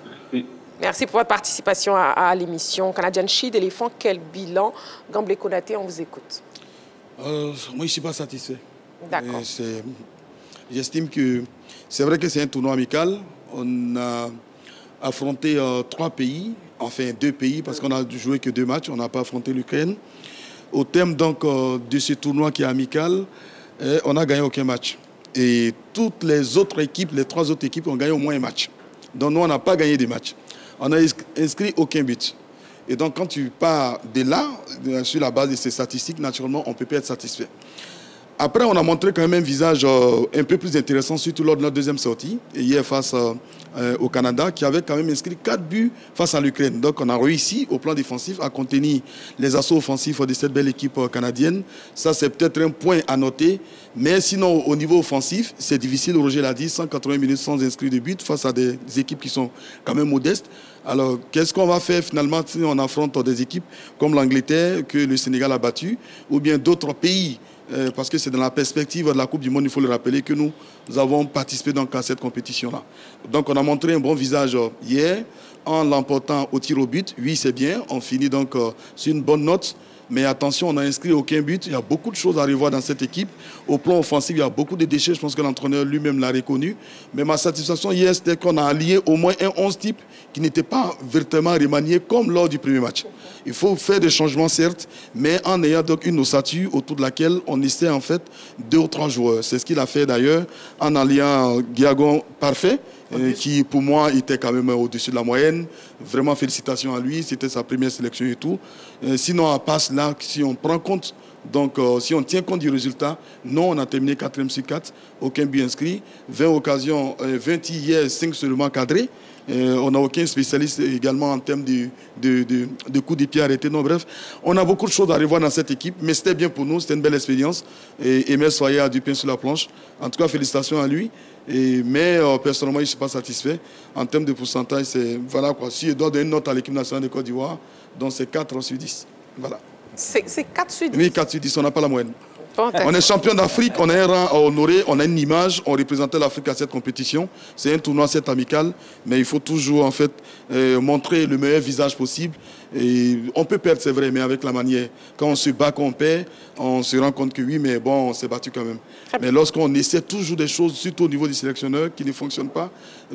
I: Merci.
A: Merci pour votre participation à l'émission. Canadian Shield, éléphant, quel bilan? Gamblé Konaté, on vous écoute.
C: Moi, je ne suis pas satisfait.
A: D'accord.
C: J'estime que c'est vrai que c'est un tournoi amical. On a affronté 3 pays, enfin 2 pays, parce qu'on a joué que 2 matchs. On n'a pas affronté l'Ukraine. Au terme donc de ce tournoi qui est amical, on n'a gagné aucun match. Et toutes les autres équipes, les 3 autres équipes ont gagné au moins un match. Donc nous, on n'a pas gagné des matchs. On n'a inscrit aucun but. Et donc, quand tu pars de là, sur la base de ces statistiques, naturellement, on ne peut pas être satisfait. Après, on a montré quand même un visage un peu plus intéressant, surtout lors de notre deuxième sortie, et hier face au Canada, qui avait quand même inscrit 4 buts face à l'Ukraine. Donc, on a réussi, au plan défensif, à contenir les assauts offensifs de cette belle équipe canadienne. Ça, c'est peut-être un point à noter. Mais sinon, au niveau offensif, c'est difficile, Roger l'a dit, 180 minutes sans inscrit de but face à des équipes qui sont quand même modestes. Alors, qu'est-ce qu'on va faire finalement si on affronte des équipes comme l'Angleterre, que le Sénégal a battu, ou bien d'autres pays parce que c'est dans la perspective de la Coupe du Monde, il faut le rappeler, que nous avons participé donc à cette compétition-là. Donc, on a montré un bon visage hier en l'emportant au tir au but. Oui, c'est bien. On finit donc sur une bonne note. Mais attention, on n'a inscrit aucun but. Il y a beaucoup de choses à revoir dans cette équipe. Au plan offensif, il y a beaucoup de déchets. Je pense que l'entraîneur lui-même l'a reconnu. Mais ma satisfaction hier, c'était qu'on a allié au moins un 11 type qui n'était pas véritablement remanié comme lors du premier match. Il faut faire des changements, certes, mais en ayant donc une ossature autour de laquelle on essaie en fait 2 ou 3 joueurs. C'est ce qu'il a fait d'ailleurs en alliant Guiagon parfait, qui pour moi était quand même au-dessus de la moyenne. Vraiment félicitations à lui, c'était sa première sélection et tout. Sinon, à part là, si on prend compte, donc si on tient compte du résultat, non, on a terminé 4e sur 4, aucun but inscrit, 20 occasions, 20 hier, 5 seulement cadrés. On n'a aucun spécialiste également en termes de coups de pied arrêtés. Non, bref, on a beaucoup de choses à revoir dans cette équipe, mais c'était bien pour nous, c'était une belle expérience. Et Emile Soyer a du pain sur la planche. En tout cas, félicitations à lui. Mais personnellement, je ne suis pas satisfait. En termes de pourcentage, c'est voilà quoi. Si je dois donner une note à l'équipe nationale de Côte d'Ivoire, donc c'est 4 sur 10. Voilà.
A: C'est 4 sur 10?
C: Oui, 4 sur 10, on n'a pas la moyenne. On est champion d'Afrique, on a un rang à honorer, on a une image, on représentait l'Afrique à cette compétition. C'est un tournoi, c'est amical, mais il faut toujours en fait montrer le meilleur visage possible. Et on peut perdre, c'est vrai, mais avec la manière. Quand on se bat, quand on perd, on se rend compte que oui, mais bon, on s'est battu quand même. Mais lorsqu'on essaie toujours des choses, surtout au niveau du sélectionneur, qui ne fonctionnent pas,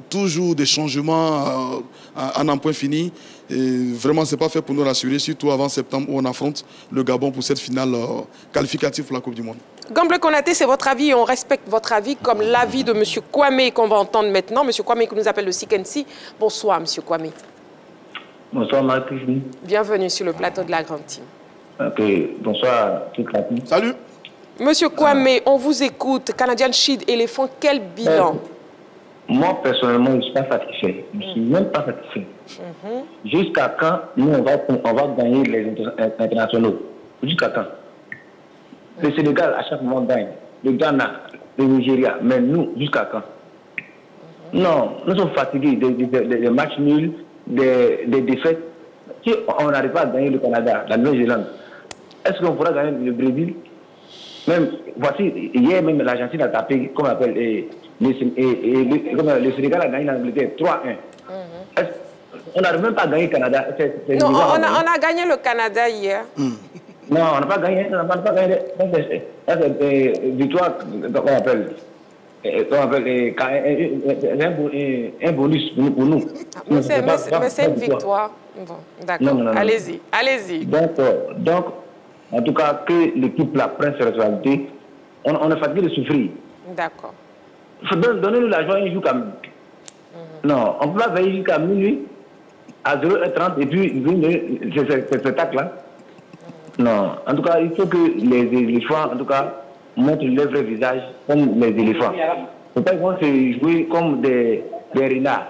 C: toujours des changements à n'en point fini, et vraiment, ce n'est pas fait pour nous rassurer, surtout avant septembre où on affronte le Gabon pour cette finale qualificative pour la Coupe du Monde.
A: Gamble Konaté, c'est votre avis et on respecte votre avis comme l'avis de M. Kwame qu'on va entendre maintenant. M. Kwame qui nous appelle le Sikensi. Bonsoir, M. Kwame.
J: Bonsoir, Marie-Christine.
A: Bienvenue sur le plateau de la Grande Team.
J: Ok, bonsoir, toute la team.
C: Salut.
A: Monsieur Kwame, on vous écoute. Canadian Shield, éléphant, quel bilan?
J: Moi, personnellement, je ne suis pas satisfait. Je ne suis même pas satisfait. Jusqu'à quand nous, on va gagner les internationaux? Jusqu'à quand? Le Sénégal, à chaque moment, gagne. Le Ghana, le Nigeria. Mais nous, jusqu'à quand? Non, nous sommes fatigués des matchs nuls, des défaites. Si on n'arrive pas à gagner le Canada, la Nouvelle-Zélande, est-ce qu'on pourra gagner le Brésil? Même, voici, hier même l'Argentine a tapé, comme on appelle, le Sénégal a gagné l'Angleterre 3-1. On n'arrive même pas à gagner le Canada.
A: Non, on a gagné le Canada hier.
J: Non, on n'a pas gagné. On n'a pas gagné. C'est victoire, comment on appelle, un bonus pour nous.
A: Mais c'est une victoire. Bon, d'accord. Allez-y. Allez-y.
J: Donc, en tout cas, que l'équipe la prenne ses responsabilités. On est fatigué de souffrir.
A: D'accord.
J: Donnez-nous la joie un jour quand même. Non, on peut pas veiller jusqu'à minuit, à 0h30, et puis ce spectacle-là. Non, en tout cas, il faut que les éléphants, en tout cas, montrent leur vrai visage comme les éléphants. Il ne faut pas se jouer comme des renards.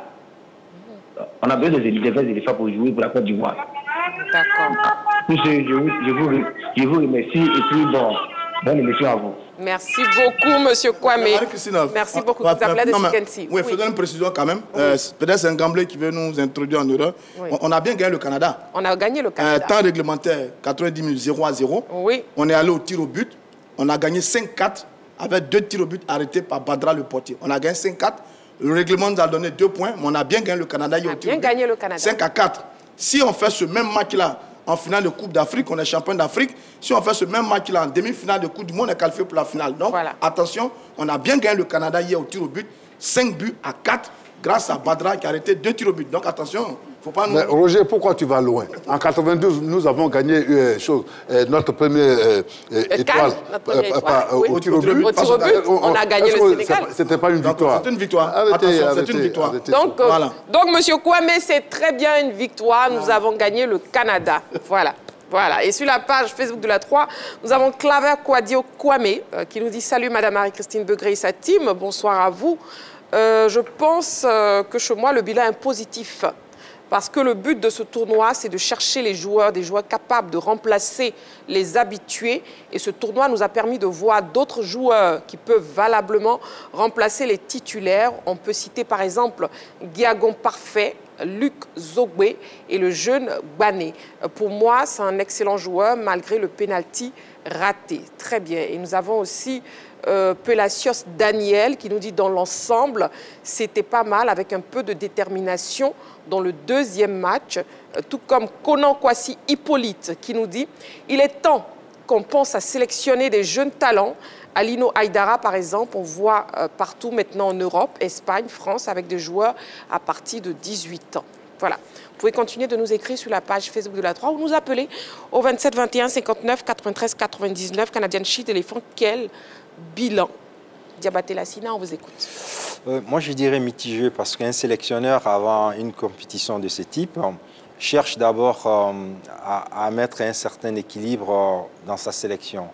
J: On a besoin des vrais éléphants pour jouer pour la Côte d'Ivoire.
A: D'accord.
J: Je vous remercie et puis bonne émission à vous.
A: Merci beaucoup, M. Kwame. Merci beaucoup. Vous appelez de Sikensi.
H: Oui, faisons une précision quand même. Peut-être c'est un Gamblé qui veut nous introduire en Europe. Oui. On a bien gagné le Canada.
A: On a gagné le Canada.
H: Temps réglementaire, 90 minutes, 0-0.
A: Oui.
H: On est allé au tir au but. On a gagné 5-4 avec 2 tirs au but arrêtés par Badra le portier. On a gagné 5-4. Le règlement nous a donné 2 points, mais on a bien gagné le Canada.
A: On a bien gagné le Canada.
H: 5-4. Si on fait ce même match-là en finale de Coupe d'Afrique, on est champion d'Afrique. Si on fait ce même match-là en demi-finale de Coupe du Monde, on est qualifié pour la finale. Donc, attention, on a bien gagné le Canada hier au tir au but. 5 buts à 4 grâce à Badra qui a arrêté 2 tirs au but. Donc, attention. Faut pas nous...
D: Mais Roger, pourquoi tu vas loin? En 92, nous avons gagné notre première étoile au tir au but.
A: On a gagné le Sénégal.
D: C'était pas une victoire.
H: C'est une victoire. C'est une victoire.
A: Donc, M. Kwame, c'est très bien une victoire. Nous avons gagné le Canada. Voilà. Voilà. Et sur la page Facebook de la 3, nous avons Claver Kwadio Kwame qui nous dit « Salut Madame Marie-Christine Begré et sa team. Bonsoir à vous. Je pense que chez moi, le bilan est positif. Parce que le but de ce tournoi, c'est de chercher des joueurs capables de remplacer les habitués. Et ce tournoi nous a permis de voir d'autres joueurs qui peuvent valablement remplacer les titulaires. On peut citer par exemple Guiagon Parfait, Luc Zogbe et le jeune Bané. Pour moi, c'est un excellent joueur malgré le penalty raté. Très bien. Et nous avons aussi Pelasios Daniel qui nous dit dans l'ensemble, c'était pas mal avec un peu de détermination dans le deuxième match. Tout comme Conan Kwasi Hippolyte qui nous dit, il est temps qu'on pense à sélectionner des jeunes talents. Alino Aïdara, par exemple, on voit partout maintenant en Europe, Espagne, France, avec des joueurs à partir de 18 ans. Voilà. Vous pouvez continuer de nous écrire sur la page Facebook de la 3 ou nous appeler au 27 21 59 93 99. Canadian Shield Éléphant, quel bilan? Diabaté Lassina, on vous écoute.
E: Moi, je dirais mitigé parce qu'un sélectionneur, avant une compétition de ce type, cherche d'abord à mettre un certain équilibre dans sa sélection.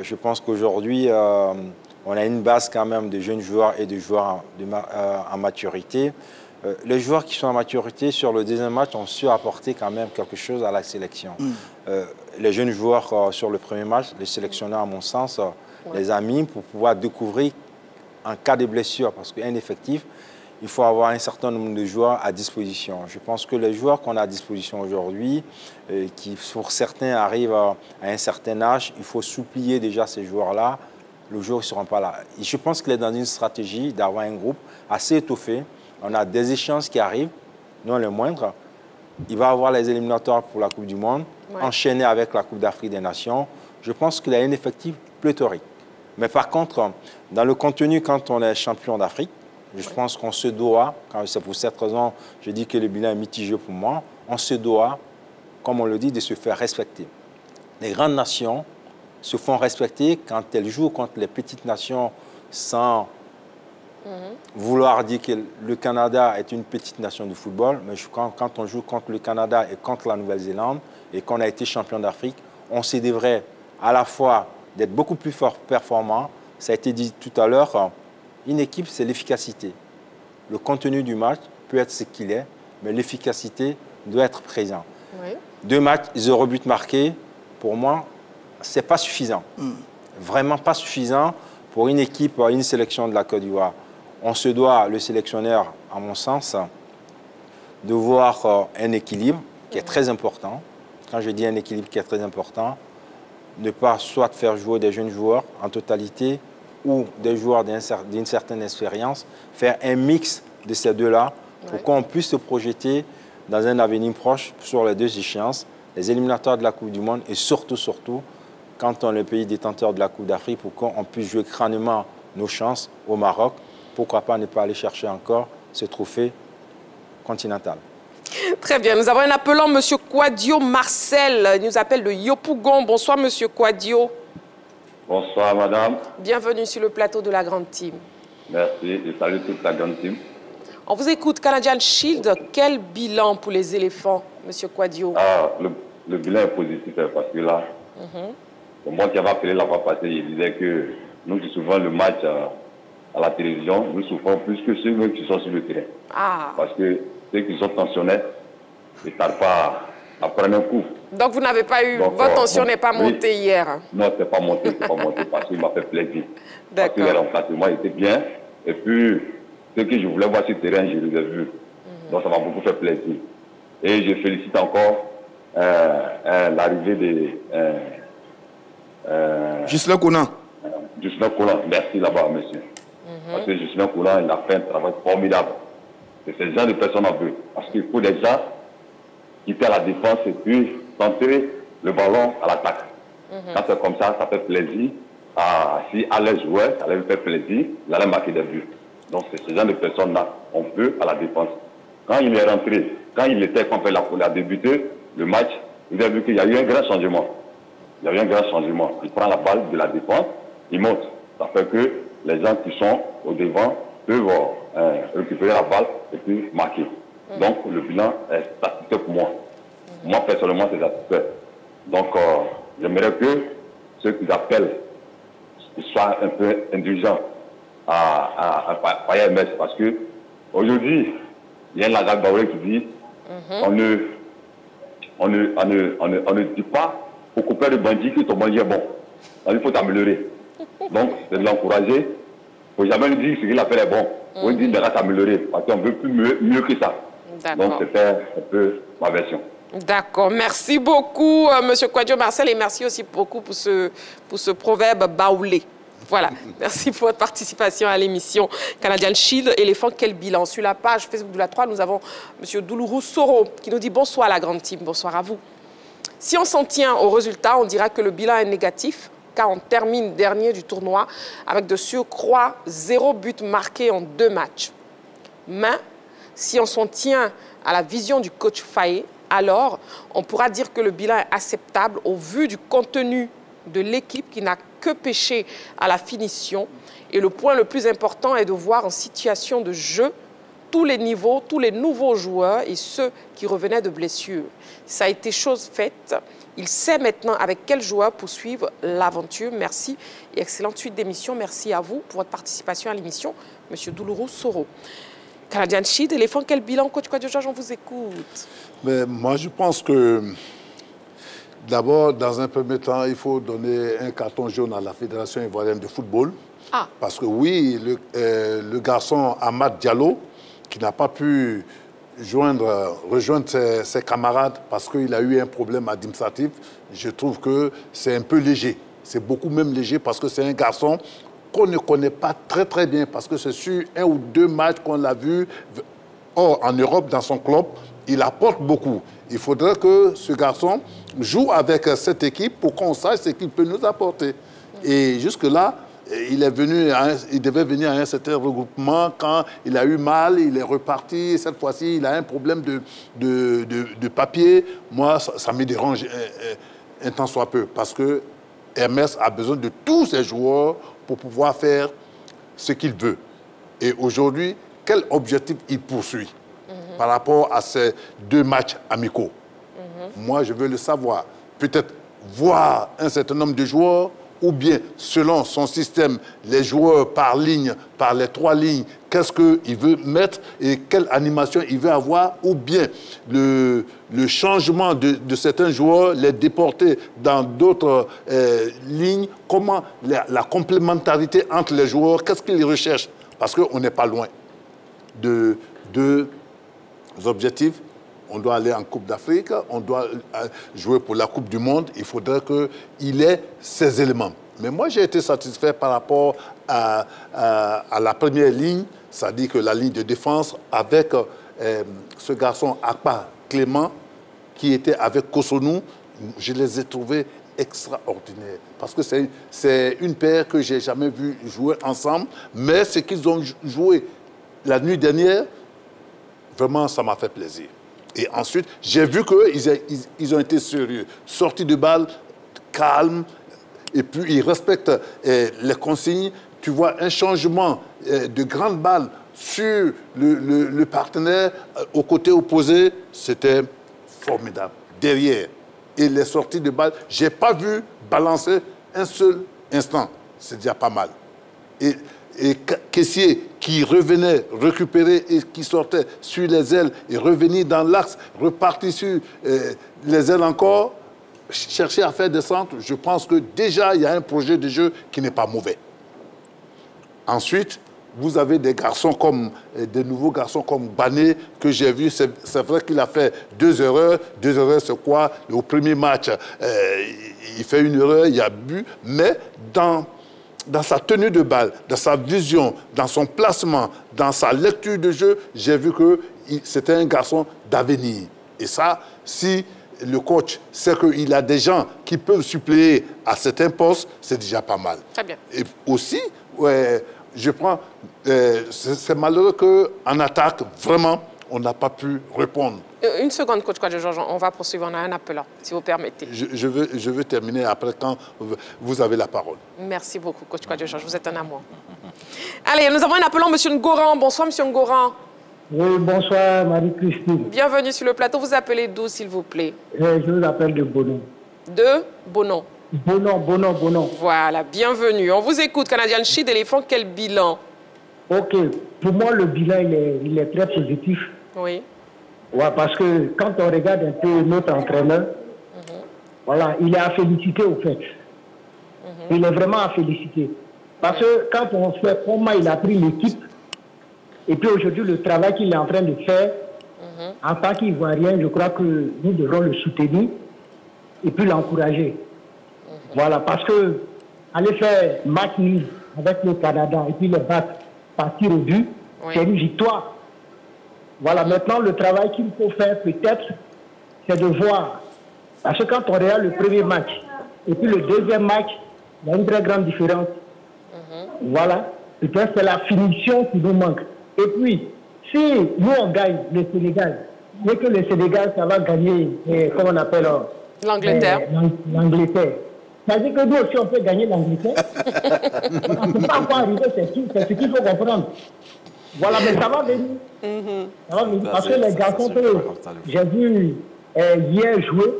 E: Je pense qu'aujourd'hui, on a une base quand même de jeunes joueurs et de joueurs en maturité. Les joueurs qui sont en maturité, sur le deuxième match, ont su apporter quand même quelque chose à la sélection. Les jeunes joueurs sur le premier match, les sélectionneurs, à mon sens, les a mis pour pouvoir découvrir en cas de blessure, parce qu'un effectif, il faut avoir un certain nombre de joueurs à disposition. Je pense que les joueurs qu'on a à disposition aujourd'hui, qui pour certains arrivent à un certain âge, il faut supplier déjà ces joueurs-là. Le jour où ils ne seront pas là. Et je pense qu'il est dans une stratégie d'avoir un groupe assez étoffé. On a des échéances qui arrivent, non les moindres. Il va avoir les éliminatoires pour la Coupe du Monde, enchaîné avec la Coupe d'Afrique des Nations. Je pense qu'il a un effectif pléthorique. Mais par contre, dans le contenu, quand on est champion d'Afrique, je pense qu'on se doit, c'est pour cette raison, je dis que le bilan est mitigé pour moi, on se doit, comme on le dit, de se faire respecter. Les grandes nations se font respecter quand elles jouent contre les petites nations sans vouloir dire que le Canada est une petite nation de football, mais quand on joue contre le Canada et contre la Nouvelle-Zélande et qu'on a été champion d'Afrique, on se devrait à la fois d'être beaucoup plus fort performant. Ça a été dit tout à l'heure, une équipe, c'est l'efficacité. Le contenu du match peut être ce qu'il est, mais l'efficacité doit être présente. Oui. 2 matchs, 0 but marqué, pour moi, ce n'est pas suffisant. Vraiment pas suffisant pour une équipe, une sélection de la Côte d'Ivoire. On se doit, le sélectionneur, à mon sens, de voir un équilibre qui est très important. Quand je dis un équilibre qui est très important, ne pas soit faire jouer des jeunes joueurs en totalité ou des joueurs d'une certaine expérience, faire un mix de ces deux-là pour qu'on puisse se projeter dans un avenir proche sur les 2 échéances, les éliminatoires de la Coupe du Monde et surtout, quand on est le pays détenteur de la Coupe d'Afrique, pour qu'on puisse jouer crânement nos chances au Maroc. Pourquoi pas ne pas aller chercher encore ce trophée continental.
A: Très bien. Nous avons un appelant, M. Quadio Marcel. Il nous appelle de Yopougon. Bonsoir, M. Quadio.
K: Bonsoir, madame.
A: Bienvenue sur le plateau de la Grande Team.
K: Merci et salut toute la Grande Team.
A: On vous écoute. Canadian Shield, quel bilan pour les éléphants, M. Quadio?
K: Le bilan est positif parce que là, moi qui avais appelé la fois passée, il disait que nous qui souvent le match à la télévision, nous souffrons plus que ceux qui sont sur le terrain. Parce que ceux qui sont tensionnés, ils ne tardent pas à prendre un coup.
A: Donc vous n'avez pas eu, votre tension n'est pas montée hier?
K: Non, ce n'est pas monté, parce qu'il m'a fait plaisir. Parce que les remplacements étaient bien. Et puis, ce que je voulais voir sur le terrain, je les ai vus. Donc ça m'a beaucoup fait plaisir. Et je félicite encore l'arrivée de...
H: Ghislain Konan.
K: Ghislain Konan, merci là-bas, monsieur. Parce que Ghislain Konan, il a fait un travail formidable. Et ces gens de personnes en veulent. Parce qu'il faut des gens qui étaient à la défense et puis tenter le ballon à l'attaque. Quand c'est comme ça, ça fait plaisir. Si à les joueurs, ça leur fait plaisir, il allait marquer des buts. Donc c'est ce genre de personnes-là, on peut à la défense. Quand il est rentré, quand il était quand il a débuté le match, il a vu qu'il y a eu un grand changement. Il y a eu un grand changement. Il prend la balle de la défense, il monte. Ça fait que les gens qui sont au devant peuvent récupérer la balle et puis marquer. Donc le bilan est satisfait pour moi. Moi personnellement c'est satisfait. Donc j'aimerais que ceux qui appellent soient un peu indulgents à MS parce que aujourd'hui il y a un langage baoulé qui dit on ne dit pas au copain de bandit que ton bandit est bon. Donc, il faut t'améliorer. Donc c'est de l'encourager. Il ne faut jamais lui dire ce qu'il a fait est bon. On dit qu'il va t'améliorer parce qu'on veut plus mieux que ça. Donc, c'était un peu ma version.
A: D'accord. Merci beaucoup, Monsieur Kouadio Marcel, et merci aussi beaucoup pour ce proverbe baoulé. Voilà, merci pour votre participation à l'émission Canadian Shield. Éléphant, quel bilan? Sur la page Facebook de la 3, nous avons M. Doulourou Soro qui nous dit bonsoir la grande team, bonsoir à vous. Si on s'en tient au résultat, on dira que le bilan est négatif, car on termine dernier du tournoi avec de surcroît 0 but marqué en 2 matchs. Mais si on s'en tient à la vision du coach Faye, alors on pourra dire que le bilan est acceptable au vu du contenu de l'équipe qui n'a que péché à la finition. Et le point le plus important est de voir en situation de jeu tous les niveaux, tous les nouveaux joueurs et ceux qui revenaient de blessures. Ça a été chose faite. Il sait maintenant avec quel joueur poursuivre l'aventure. Merci et excellente suite d'émission. Merci à vous pour votre participation à l'émission, M. Doulourou Soro. Canadian Shield, Éléphant, quel bilan? Coach Kouadio Georges, on vous écoute.
D: Mais moi, je pense que d'abord, dans un premier temps, il faut donner un carton jaune à la Fédération ivoirienne de football. Ah. Parce que oui, le garçon Amad Diallo, qui n'a pas pu rejoindre ses camarades parce qu'il a eu un problème administratif, je trouve que c'est un peu léger. C'est beaucoup même léger parce que c'est un garçon qu'on ne connaît pas très très bien parce que c'est sur 1 ou 2 matchs qu'on l'a vu. Or, en Europe, dans son club, il apporte beaucoup. Il faudrait que ce garçon joue avec cette équipe pour qu'on sache ce qu'il peut nous apporter. Et jusque-là, il devait venir à un certain regroupement. Quand il a eu mal, il est reparti. Cette fois-ci, il a un problème de papier. Moi, ça me dérange un tant soit peu parce que Hermès a besoin de tous ses joueurs pour pouvoir faire ce qu'il veut. Et aujourd'hui, quel objectif il poursuit par rapport à ces 2 matchs amicaux? Moi, je veux le savoir. Peut-être voir un certain nombre de joueurs ou bien, selon son système, les joueurs par ligne, par les 3 lignes, qu'est-ce qu'il veut mettre et quelle animation il veut avoir, ou bien le changement de certains joueurs, les déporter dans d'autres lignes, comment la complémentarité entre les joueurs, qu'est-ce qu'ils recherchent? Parce qu'on n'est pas loin de 2 objectifs. On doit aller en Coupe d'Afrique, on doit jouer pour la Coupe du Monde. Il faudrait qu'il ait ces éléments. Mais moi, j'ai été satisfait par rapport à la première ligne, c'est-à-dire que la ligne de défense avec ce garçon Akpa Clément qui était avec Kosonou, je les ai trouvés extraordinaires. Parce que c'est une paire que je n'ai jamais vu jouer ensemble, mais ce qu'ils ont joué la nuit dernière, vraiment, ça m'a fait plaisir. Et ensuite, j'ai vu qu'ils ont été sérieux. Sortis de balle, calme, et puis ils respectent les consignes. Tu vois un changement de grande balle sur le partenaire au côté opposé, c'était formidable. Derrière, et les sorties de balle, je n'ai pas vu balancer un seul instant. C'est déjà pas mal. Et Kessié qui revenait récupérer et qui sortait sur les ailes et revenir dans l'axe, repartir sur les ailes encore, chercher à faire des centres, je pense que déjà il y a un projet de jeu qui n'est pas mauvais. Ensuite, vous avez des nouveaux garçons comme Bané que j'ai vu, c'est vrai qu'il a fait 2 erreurs. 2 erreurs, c'est quoi? Au premier match, il fait une erreur, il y a but, mais dans sa tenue de balle, dans sa vision, dans son placement, dans sa lecture de jeu, j'ai vu que c'était un garçon d'avenir. Et ça, si le coach sait qu'il a des gens qui peuvent suppléer à certains postes, c'est déjà pas mal. Très bien. Et aussi, c'est malheureux qu'en attaque, vraiment, on n'a pas pu répondre.
A: Une seconde, coach Kouadio Georges, on va poursuivre, on a un appelant, si vous permettez.
D: Je veux terminer après quand vous avez la parole.
A: Merci beaucoup, coach Kouadio Georges, vous êtes un amour. Allez, nous avons un appelant, M. Ngoran. Bonsoir, M. Ngoran.
L: Oui, bonsoir, Marie-Christine.
A: Bienvenue sur le plateau. Vous appelez d'où, s'il vous plaît?
L: Je vous appelle de Bonon.
A: De Bonon.
L: Bonon.
A: Voilà, bienvenue. On vous écoute, Canadian Shield, Éléphant, quel bilan?
L: Ok, pour moi, le bilan, il est très positif.
A: Oui.
L: Ouais, parce que quand on regarde un peu notre entraîneur, voilà, il est à féliciter au fait. Il est vraiment à féliciter. Parce que quand on sait comment il a pris l'équipe, et puis aujourd'hui, le travail qu'il est en train de faire, En tant qu'Ivoirien, je crois que nous devrons le soutenir et puis l'encourager. Voilà, parce que aller faire match nul avec le Canada et puis le battre, partir au but, c'est une victoire. Voilà, maintenant le travail qu'il faut faire peut-être, c'est de voir. Parce que quand on regarde le premier match et puis le deuxième match, il y a une très grande différence. Voilà, peut-être c'est la finition qui nous manque. Et puis, si nous on gagne le Sénégal, mais que le Sénégal, ça va gagner, comment on appelle
A: l'Angleterre.
L: L'Angleterre. Ça veut dire que nous aussi, on peut gagner l'Angleterre. Ça ne peut pas encore arriver, c'est ce qu'il faut comprendre. Voilà, mais ça va venir. Ça va venir. Parce que les garçons que j'ai vu hier jouer,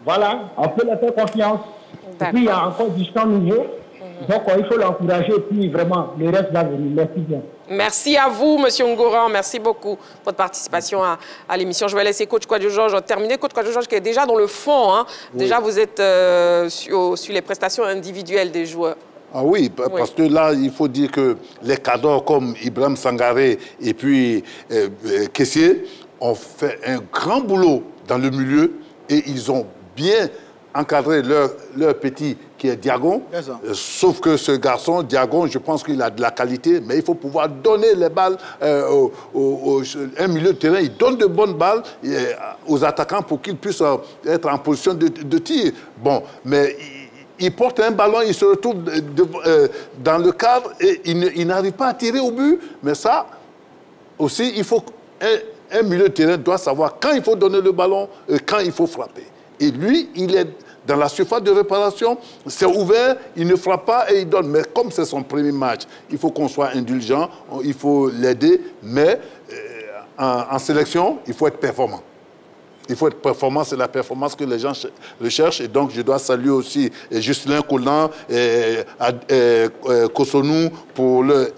L: voilà, on peut leur faire confiance. Et puis, il y a encore du temps nouveau. Donc, il faut l'encourager et puis vraiment, le reste va venir. Merci bien.
A: Merci à vous, M. Ngoran. Merci beaucoup pour votre participation à l'émission. Je vais laisser Coach Kouadio Georges terminer. Coach Kouadio Georges qui est déjà dans le fond. Hein. Oui. Déjà, vous êtes sur les prestations individuelles des joueurs.
D: Ah oui, parce que là, il faut dire que les cadors comme Ibrahim Sangaré et puis Kessié ont fait un grand boulot dans le milieu et ils ont bien encadré leur petit qui est Diagon. Sauf que ce garçon, Diagon, je pense qu'il a de la qualité, mais il faut pouvoir donner les balles un milieu de terrain. Il donne de bonnes balles aux attaquants pour qu'ils puissent être en position de tir. Bon, mais il porte un ballon, il se retrouve dans le cadre et il n'arrive pas à tirer au but. Mais ça, aussi, il faut un milieu de terrain doit savoir quand il faut donner le ballon et quand il faut frapper. Et lui, il est dans la surface de réparation, c'est ouvert, il ne frappe pas et il donne. Mais comme c'est son premier match, il faut qu'on soit indulgent, il faut l'aider. Mais en sélection, il faut être performant. Il faut être performant, c'est la performance que les gens recherchent. Et donc, je dois saluer aussi Justin Collan, Kosonou,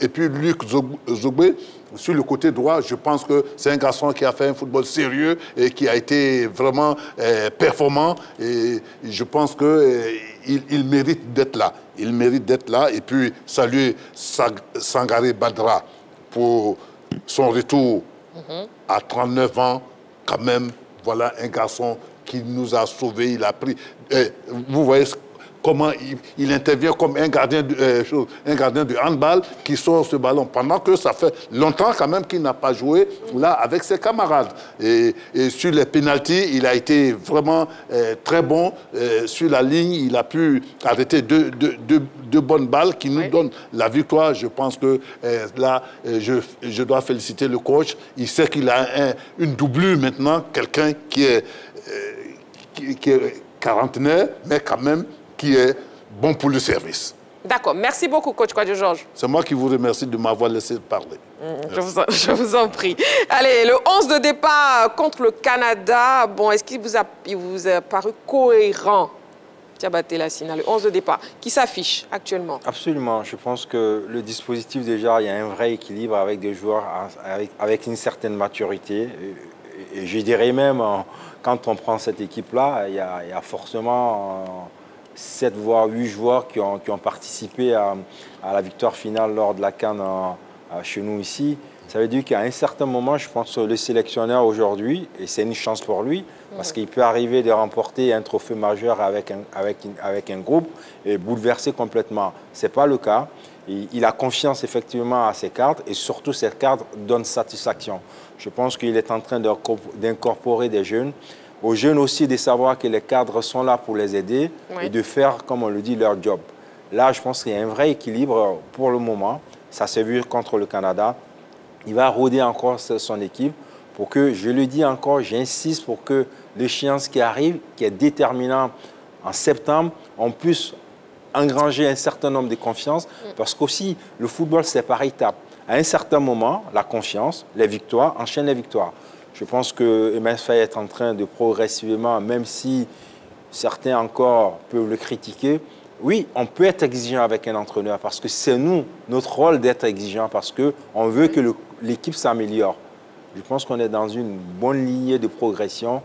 D: et puis Luc Zogbe. Sur le côté droit, je pense que c'est un garçon qui a fait un football sérieux et qui a été vraiment performant. Et je pense qu'il mérite d'être là. Il mérite d'être là. Et puis, saluer Sangaré Badra pour son retour à 39 ans, quand même. Voilà un garçon qui nous a sauvés. Il a pris... vous voyez comment il intervient comme un gardien de handball qui sort ce ballon. Pendant que ça fait longtemps quand même qu'il n'a pas joué là avec ses camarades. Et sur les pénaltys, il a été vraiment très bon. Sur la ligne, il a pu arrêter deux bonnes balles qui nous donnent la victoire. Je pense que là, je dois féliciter le coach. Il sait qu'il a une doublure maintenant, quelqu'un qui est quarantenaire, mais quand même qui est bon pour le service.
A: D'accord. Merci beaucoup, Coach Kouadio Georges.
D: C'est moi qui vous remercie de m'avoir laissé parler.
A: Je vous en prie. Allez, le 11 de départ contre le Canada, bon, est-ce qu'il vous a paru cohérent, Diabaté Lassina, le 11 de départ, qui s'affiche actuellement?
E: Absolument. Je pense que le dispositif, déjà, il y a un vrai équilibre avec des joueurs avec une certaine maturité. Et je dirais même, quand on prend cette équipe-là, il y a forcément 7 voire 8 joueurs qui ont participé à la victoire finale lors de la CAN chez nous ici. Ça veut dire qu'à un certain moment, je pense que le sélectionneur aujourd'hui, et c'est une chance pour lui, parce qu'il peut arriver de remporter un trophée majeur avec un groupe et bouleverser complètement. Ce n'est pas le cas. Il a confiance effectivement à ses cadres et surtout ces cadres donnent satisfaction. Je pense qu'il est en train d'incorporer des jeunes. Aux jeunes aussi de savoir que les cadres sont là pour les aider et de faire, comme on le dit, leur job. Là, je pense qu'il y a un vrai équilibre pour le moment. Ça s'est vu contre le Canada. Il va rôder encore son équipe pour que, je le dis encore, j'insiste pour que l'échéance qui arrive, qui est déterminant en septembre, on puisse engranger un certain nombre de confiances. Parce qu'aussi, le football, c'est par étapes. À un certain moment, la confiance, les victoires, enchaînent les victoires. Je pense que MSFA est en train de progressivement, même si certains encore peuvent le critiquer, oui, on peut être exigeant avec un entraîneur parce que c'est notre rôle d'être exigeant parce qu'on veut que l'équipe s'améliore. Je pense qu'on est dans une bonne lignée de progression.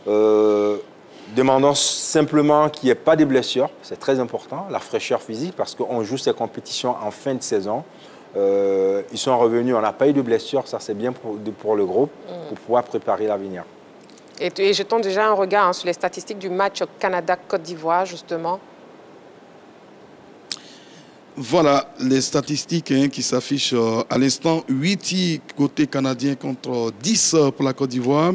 E: Demandons simplement qu'il n'y ait pas de blessures, c'est très important, la fraîcheur physique parce qu'on joue ces compétitions en fin de saison. Ils sont revenus, on n'a pas eu de blessure, ça c'est bien pour le groupe, pour pouvoir préparer l'avenir.
A: Et jetons déjà un regard sur les statistiques du match Canada-Côte d'Ivoire, justement.
C: Voilà les statistiques qui s'affichent à l'instant. 8 tirs côté canadien contre 10 pour la Côte d'Ivoire.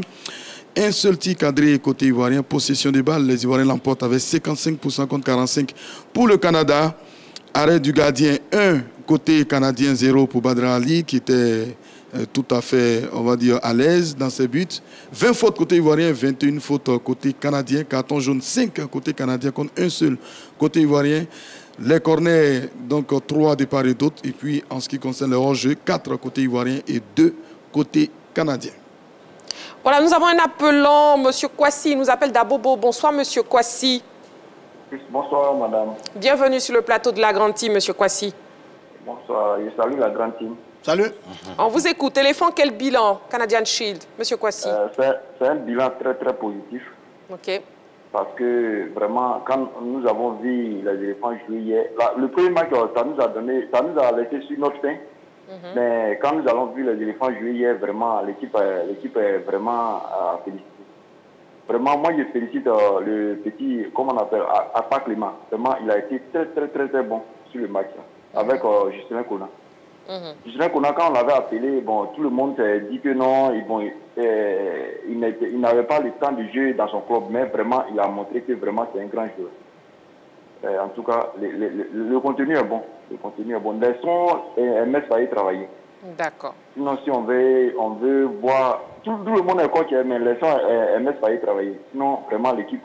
C: Un seul tir cadré côté ivoirien. Possession de balle, les Ivoiriens l'emportent avec 55% contre 45% pour le Canada. Arrêt du gardien 1 côté canadien, 0 pour Badr Ali qui était tout à fait, on va dire, à l'aise dans ses buts. 20 fautes côté ivoirien, 21 fautes côté canadien. Carton jaune 5 côté canadien contre un seul côté ivoirien. Les corners, donc 3 de part et d'autre. Et puis, en ce qui concerne le hors-jeu, 4 côté ivoirien et 2 côté canadien.
A: Voilà, nous avons un appelant, M. Kwasi. Il nous appelle d'Abobo. Bonsoir, M. Kwasi.
M: Bonsoir, madame.
A: Bienvenue sur le plateau de la Grande Team, M. Kwasi.
M: Bonsoir, je salue la Grande Team.
C: Salut.
A: On vous écoute. Éléphant, quel bilan, Canadian Shield, M. Kwasi?
M: C'est un bilan très, très positif.
A: OK.
M: Parce que vraiment, quand nous avons vu les éléphants jouer hier, le premier match, ça nous a laissé sur notre faim. Mais quand nous avons vu les éléphants jouer hier, vraiment, l'équipe est vraiment félicitée. Vraiment, moi, je félicite le petit, comment on appelle, Alpha Clément. Vraiment, il a été très, très, très, très bon sur le match, avec Justin Kona. Justin Kona, quand on l'avait appelé, bon, tout le monde s'est dit que non, il n'avait pas le temps de jouer dans son club, mais vraiment, il a montré que vraiment c'est un grand joueur. En tout cas, le contenu est bon. Le contenu est bon. Les sons, MS va y travailler.
A: D'accord.
M: Sinon, si on veut voir, tout le monde est coach, mais les sons, MS va y travailler. Sinon, vraiment, l'équipe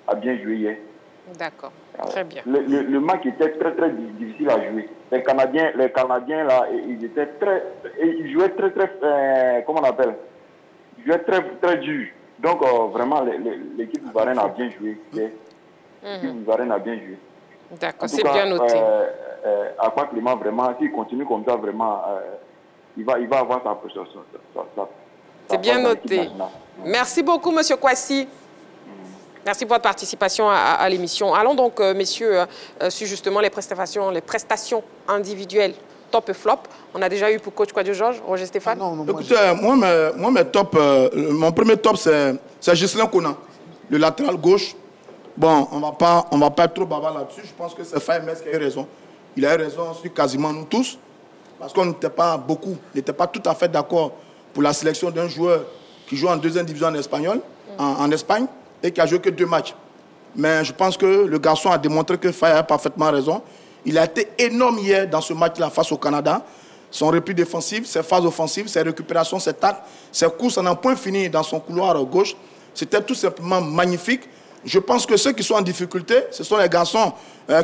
M: a bien joué hier.
A: D'accord. Très bien.
M: Le match était très, très difficile à jouer. Les Canadiens là, ils jouaient très, très, comment on appelle? Ils jouaient très, très dur. Donc, vraiment, l'équipe ivoirienne a bien joué. L'équipe ivoirienne a bien joué.
A: D'accord, c'est bien noté.
M: À part Clément, vraiment, s'il continue comme ça, vraiment, il va avoir sa prestation.
A: C'est bien noté. Merci beaucoup, M. Kwasi. Merci pour votre participation à l'émission. Allons donc, messieurs, sur justement les prestations individuelles top et flop. On a déjà eu pour coach Kouadio Georges, Roger Stéphane.
H: Écoutez, moi, mes top, mon premier top, c'est Ghislain Kona, le latéral gauche. Bon, on va pas être trop bavard là-dessus. Je pense que c'est FMS qui a eu raison. Il a eu raison sur quasiment nous tous. Parce qu'on n'était pas tout à fait d'accord pour la sélection d'un joueur qui joue en deuxième division en Espagne, et qui a joué que 2 matchs. Mais je pense que le garçon a démontré que Faye a parfaitement raison. Il a été énorme hier dans ce match-là face au Canada. Son repli défensif, ses phases offensives, ses récupérations, ses tacles, ses courses en un point fini dans son couloir gauche. C'était tout simplement magnifique. Je pense que ceux qui sont en difficulté, ce sont les garçons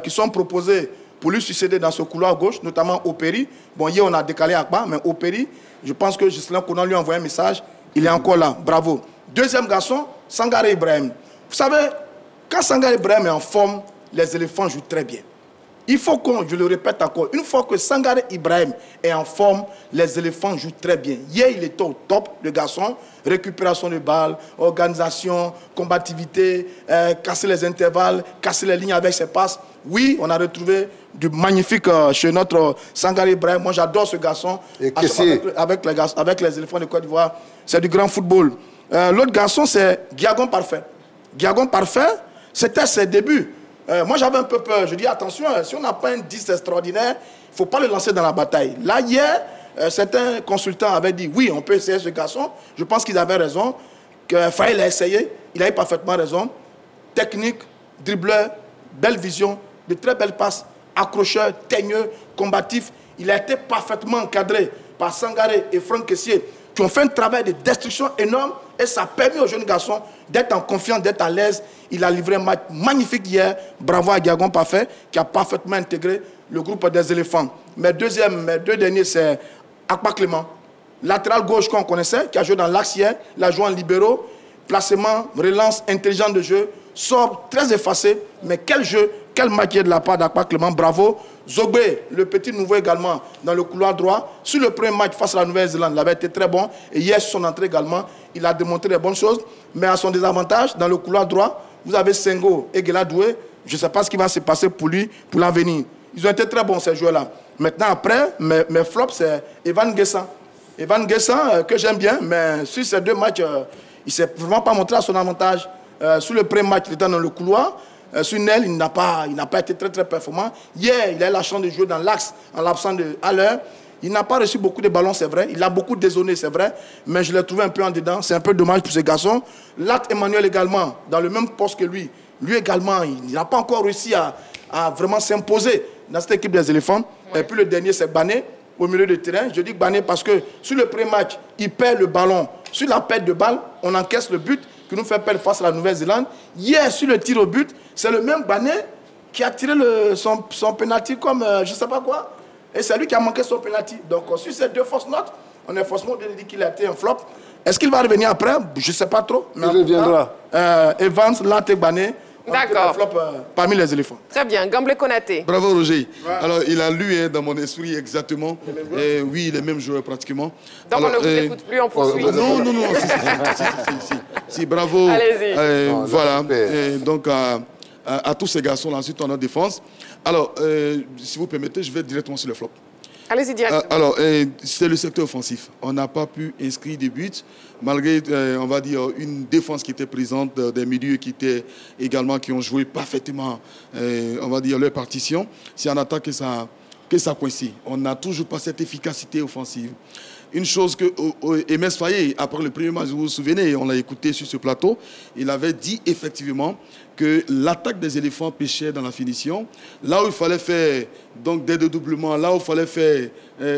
H: qui sont proposés pour lui succéder dans ce couloir gauche, notamment Operi. Bon, hier, on a décalé Akba, mais Operi, je pense que Ghislain Kona lui a envoyé un message. Il est encore là. Bravo. Deuxième garçon, Sangaré Ibrahim. Vous savez, quand Sangaré Ibrahim est en forme, les éléphants jouent très bien. Il faut qu'on, je le répète encore, une fois que Sangaré Ibrahim est en forme, les éléphants jouent très bien. Hier, il était au top, le garçon. Récupération de balles, organisation, combativité, casser les intervalles, casser les lignes avec ses passes. Oui, on a retrouvé du magnifique chez notre Sangaré Ibrahim. Moi, j'adore ce garçon. Avec les éléphants de Côte d'Ivoire, c'est du grand football. L'autre garçon, c'est Guiagon Parfait. Guiagon Parfait, c'était ses débuts. Moi, j'avais un peu peur. Je dis, attention, si on n'a pas un 10 extraordinaire, il ne faut pas le lancer dans la bataille. Là, hier, certains consultants avaient dit, oui, on peut essayer ce garçon. Je pense qu'ils avaient raison. Faye l'a essayé. Il a eu parfaitement raison. Technique, dribbleur, belle vision, de très belles passes, accrocheur, teigneux, combatif. Il a été parfaitement encadré par Sangaré et Franck Kessié, qui ont fait un travail de destruction énorme, et ça a permis aux jeunes garçons d'être en confiance, d'être à l'aise. Il a livré un match magnifique hier. Bravo à Guiagon Parfait, qui a parfaitement intégré le groupe des éléphants. Mes deux derniers, c'est Akpa Clément, latéral gauche qu'on connaissait, qui a joué dans l'axe hier, il a joué en libéraux, placement, relance, intelligent de jeu, sort très effacé, mais quel jeu, quel match de la part d'Akpa Clément, bravo. Zogbe, le petit nouveau également, dans le couloir droit. Sur le premier match face à la Nouvelle-Zélande, il avait été très bon. Et hier, sur son entrée également, il a démontré des bonnes choses. Mais à son désavantage, dans le couloir droit, vous avez Sengo et Guéla Doué. Je ne sais pas ce qui va se passer pour lui, pour l'avenir. Ils ont été très bons, ces joueurs-là. Maintenant, après, mes flops, c'est Evan Guessan. Evan Guessan, que j'aime bien, mais sur ces 2 matchs, il ne s'est vraiment pas montré à son avantage. Sur le premier match, il était dans le couloir. Sur Nel, il n'a pas été très, très performant. Hier, il a eu la chance de jouer dans l'axe, en l'absence de Haller. Il n'a pas reçu beaucoup de ballons, c'est vrai. Il a beaucoup désonné, c'est vrai. Mais je l'ai trouvé un peu en dedans. C'est un peu dommage pour ce garçon. Lat Emmanuel également, dans le même poste que lui. Lui également, il n'a pas encore réussi à vraiment s'imposer dans cette équipe des éléphants. Ouais. Et puis le dernier, c'est Bané, au milieu de terrain. Je dis Bané parce que sur le premier match, il perd le ballon. Sur la perte de balle, on encaisse le but qui nous fait perdre face à la Nouvelle-Zélande. Hier, sur le tir au but, c'est le même Bané qui a tiré son penalty comme je ne sais pas quoi. Et c'est lui qui a manqué son penalty. Donc, sur ces 2 fausses notes, on est forcément dit qu'il a été un flop. Est-ce qu'il va revenir après? Je ne sais pas trop.
D: Mais il reviendra.
H: Evans, Laté, Bané.
A: D'accord.
H: Parmi les éléphants.
A: Très bien. Gamblé Konaté.
C: Bravo, Roger.
H: Ouais.
C: Alors, il a lu dans mon esprit exactement. Oui, les mêmes joueurs pratiquement.
A: Donc, alors, on ne vous écoute plus, on poursuit.
C: Non. Si, bravo.
A: Allez-y.
C: Voilà. Donc, à tous ces garçons-là, ensuite, on a défense. Alors, si vous permettez, je vais directement sur le flop.
A: Allez-y directement.
C: Alors, c'est le secteur offensif. On n'a pas pu inscrire des buts, malgré, on va dire, une défense qui était présente, des milieux qui étaient également, qui ont joué parfaitement, on va dire, leur partition. C'est en attaque que ça coïncide. On n'a toujours pas cette efficacité offensive. Une chose que Emes Faye, après le premier match, vous vous souvenez, on l'a écouté sur ce plateau, il avait dit effectivement que l'attaque des éléphants pêchait dans la finition. Là où il fallait faire donc, des dédoublements, là où il fallait faire,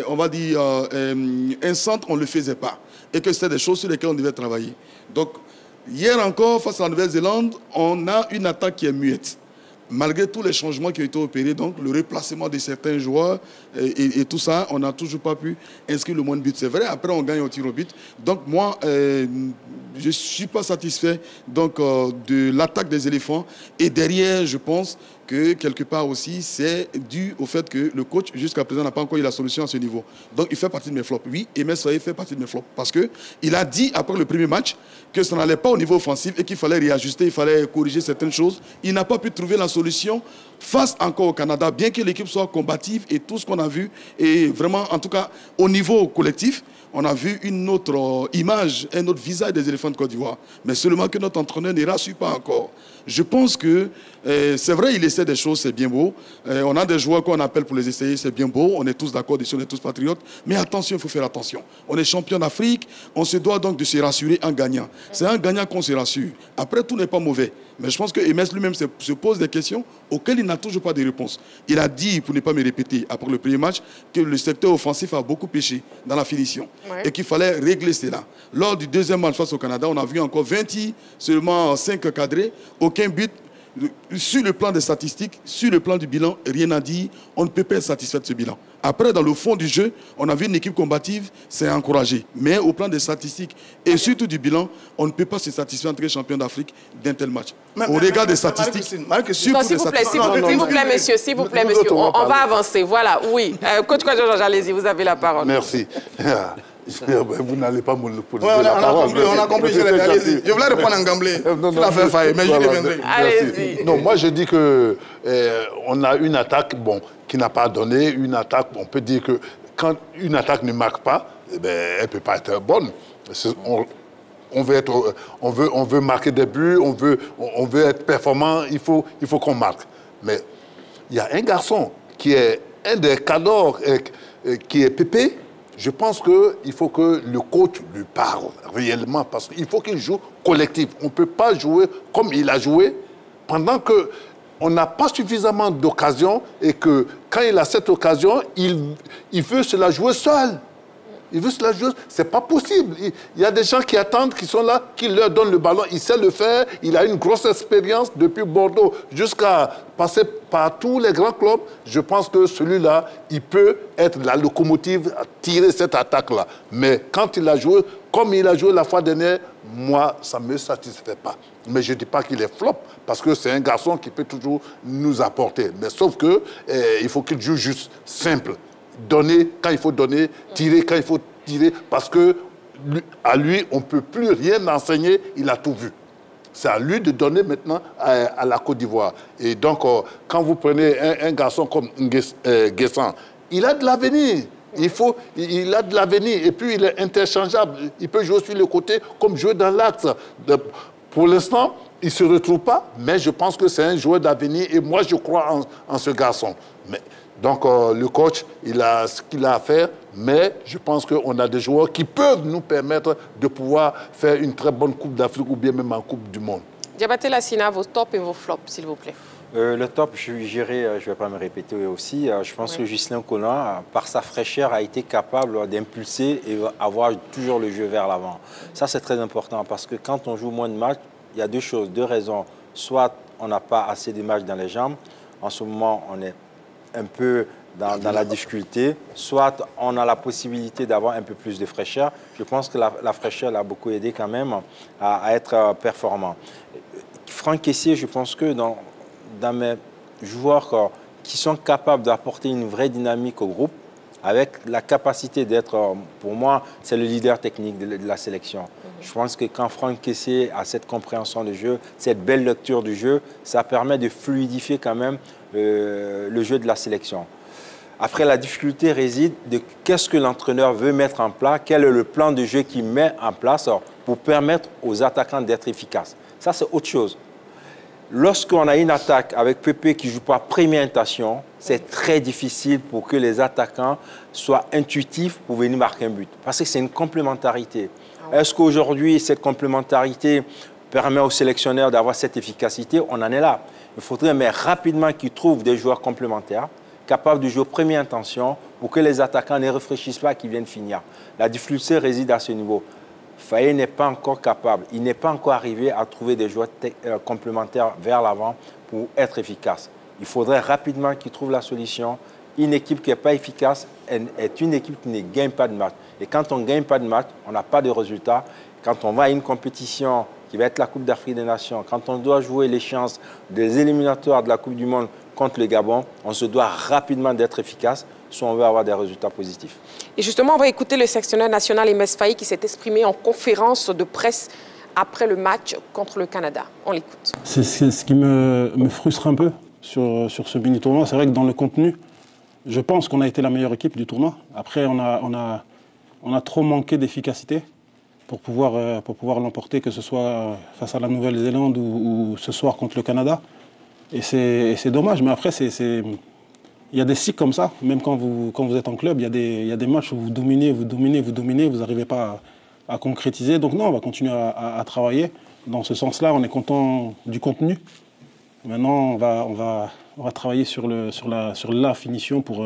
C: on va dire, un centre, on ne le faisait pas. Et que c'était des choses sur lesquelles on devait travailler. Donc, hier encore, face à la Nouvelle-Zélande, on a une attaque qui est muette. Malgré tous les changements qui ont été opérés, donc le replacement de certains joueurs et tout ça, on n'a toujours pas pu inscrire le moins de buts. C'est vrai, après on gagne au tir au but. Donc moi, je ne suis pas satisfait donc, de l'attaque des éléphants. Et derrière, je pense que quelque part aussi, c'est dû au fait que le coach, jusqu'à présent, n'a pas encore eu la solution à ce niveau. Donc il fait partie de mes flops. Oui, Emes Faye fait partie de mes flops. Parce qu'il a dit, après le premier match, que ça n'allait pas au niveau offensif et qu'il fallait réajuster, il fallait corriger certaines choses. Il n'a pas pu trouver la solution face encore au Canada, bien que l'équipe soit combative et tout ce qu'on a vu. Et vraiment, en tout cas, au niveau collectif, on a vu une autre image, un autre visage des éléphants de Côte d'Ivoire. Mais seulement que notre entraîneur ne rassure pas encore. Je pense que c'est vrai, il essaie des choses, c'est bien beau. On a des joueurs qu'on appelle pour les essayer, c'est bien beau. On est tous d'accord dessus, on est tous patriotes. Mais attention, il faut faire attention. On est champion d'Afrique, on se doit donc de se rassurer en gagnant. C'est en gagnant qu'on se rassure. Après, tout n'est pas mauvais. Mais je pense que Emes lui-même se pose des questions auxquelles il n'a toujours pas de réponse. Il a dit, pour ne pas me répéter, après le premier match, que le secteur offensif a beaucoup péché dans la finition. Ouais. Et qu'il fallait régler cela. Lors du deuxième match face au Canada, on a vu encore 20 tirs, seulement 5 cadrés, aucun but. Sur le plan des statistiques, sur le plan du bilan, rien à dire. On ne peut pas être satisfait de ce bilan. Après, dans le fond du jeu, on a vu une équipe combative, c'est encouragé. Mais au plan des statistiques et surtout du bilan, on ne peut pas se satisfaire en tant que champion d'Afrique d'un tel match. Au regard des statistiques,
A: s'il vous plaît, monsieur, on va avancer. Voilà, oui. Coach Georges, allez-y, vous avez la parole.
D: Merci. Vous n'allez pas me le poser la parole.
H: On a compris, allez-y. Je voulais répondre en gamblé. Tu l'as fait faille, mais j'y reviendrai.
A: Allez-y.
D: Non, moi je dis que on a une attaque qui n'a pas donné. Une attaque, on peut dire que quand une attaque ne marque pas, elle ne peut pas être bonne. On veut marquer des buts, on veut être performant, il faut qu'on marque. Mais il y a un garçon qui est un des cadors, qui est Pépé. Je pense qu'il faut que le coach lui parle réellement, parce qu'il faut qu'il joue collectif. On ne peut pas jouer comme il a joué pendant qu'on n'a pas suffisamment d'occasions et que quand il a cette occasion, il veut se la jouer seul. Il veut se la jouer. Ce n'est pas possible. Il y a des gens qui attendent, qui sont là, qui leur donnent le ballon. Il sait le faire. Il a une grosse expérience depuis Bordeaux jusqu'à passer par tous les grands clubs. Je pense que celui-là, il peut être la locomotive à tirer cette attaque-là. Mais quand il a joué, comme il a joué la fois dernière, moi, ça ne me satisfait pas. Mais je ne dis pas qu'il est flop, parce que c'est un garçon qui peut toujours nous apporter. Mais sauf qu'il faut qu'il joue juste simple. Donner quand il faut donner, tirer quand il faut tirer, parce que à lui, on ne peut plus rien enseigner, il a tout vu. C'est à lui de donner maintenant à la Côte d'Ivoire. Et donc, quand vous prenez un garçon comme Guessan, il a de l'avenir. Il a de l'avenir. Et puis, il est interchangeable. Il peut jouer sur le côté comme jouer dans l'axe. Pour l'instant, il ne se retrouve pas, mais je pense que c'est un joueur d'avenir. Et moi, je crois en ce garçon. Donc, le coach, il a ce qu'il a à faire, mais je pense qu'on a des joueurs qui peuvent nous permettre de pouvoir faire une très bonne Coupe d'Afrique ou bien même en Coupe du Monde.
A: Diabaté Lassina, vos tops et vos flops, s'il vous plaît.
E: Le top, je ne vais pas me répéter aussi. Je pense que Ghislain Collin, par sa fraîcheur, a été capable d'impulser et avoir toujours le jeu vers l'avant. Ça, c'est très important parce que quand on joue moins de matchs, il y a deux raisons. Soit on n'a pas assez de matchs dans les jambes. En ce moment, on est un peu dans la difficulté. Soit on a la possibilité d'avoir un peu plus de fraîcheur. Je pense que la fraîcheur l'a beaucoup aidé quand même à être performant. Franck Kessié, je pense que dans mes joueurs qui sont capables d'apporter une vraie dynamique au groupe, avec la capacité d'être, pour moi, c'est le leader technique de la sélection. Je pense que quand Franck Kessié a cette compréhension du jeu, cette belle lecture du jeu, ça permet de fluidifier quand même le jeu de la sélection. Après, la difficulté réside de qu'est-ce que l'entraîneur veut mettre en place, quel est le plan de jeu qu'il met en place pour permettre aux attaquants d'être efficaces. Ça, c'est autre chose. Lorsqu'on a une attaque avec Pépé qui ne joue pas première intention, c'est très difficile pour que les attaquants soient intuitifs pour venir marquer un but. Parce que c'est une complémentarité. Est-ce qu'aujourd'hui, cette complémentarité permet aux sélectionneurs d'avoir cette efficacité? On en est là. Il faudrait mais rapidement qu'ils trouvent des joueurs complémentaires, capables de jouer première intention pour que les attaquants ne réfléchissent pas qu'ils viennent finir. La difficulté réside à ce niveau. Faye n'est pas encore capable, il n'est pas encore arrivé à trouver des joueurs complémentaires vers l'avant pour être efficace. Il faudrait rapidement qu'il trouve la solution. Une équipe qui n'est pas efficace est une équipe qui ne gagne pas de match. Et quand on ne gagne pas de match, on n'a pas de résultat. Quand on va à une compétition qui va être la Coupe d'Afrique des Nations, quand on doit jouer les chances des éliminatoires de la Coupe du Monde contre le Gabon, on se doit rapidement d'être efficace si on veut avoir des résultats positifs.
A: Et justement, on va écouter le sélectionneur national Emes Faye qui s'est exprimé en conférence de presse après le match contre le Canada. On l'écoute.
N: C'est ce qui me frustre un peu sur ce mini-tournoi. C'est vrai que dans le contenu, je pense qu'on a été la meilleure équipe du tournoi. Après, on a trop manqué d'efficacité pour pouvoir l'emporter, que ce soit face à la Nouvelle-Zélande ou ce soir contre le Canada. Et c'est dommage, mais après, il y a des cycles comme ça. Même quand vous êtes en club, il y a des matchs où vous dominez, vous n'arrivez pas à concrétiser. Donc non, on va continuer à travailler. Dans ce sens-là, on est content du contenu. Maintenant, on va travailler sur la finition pour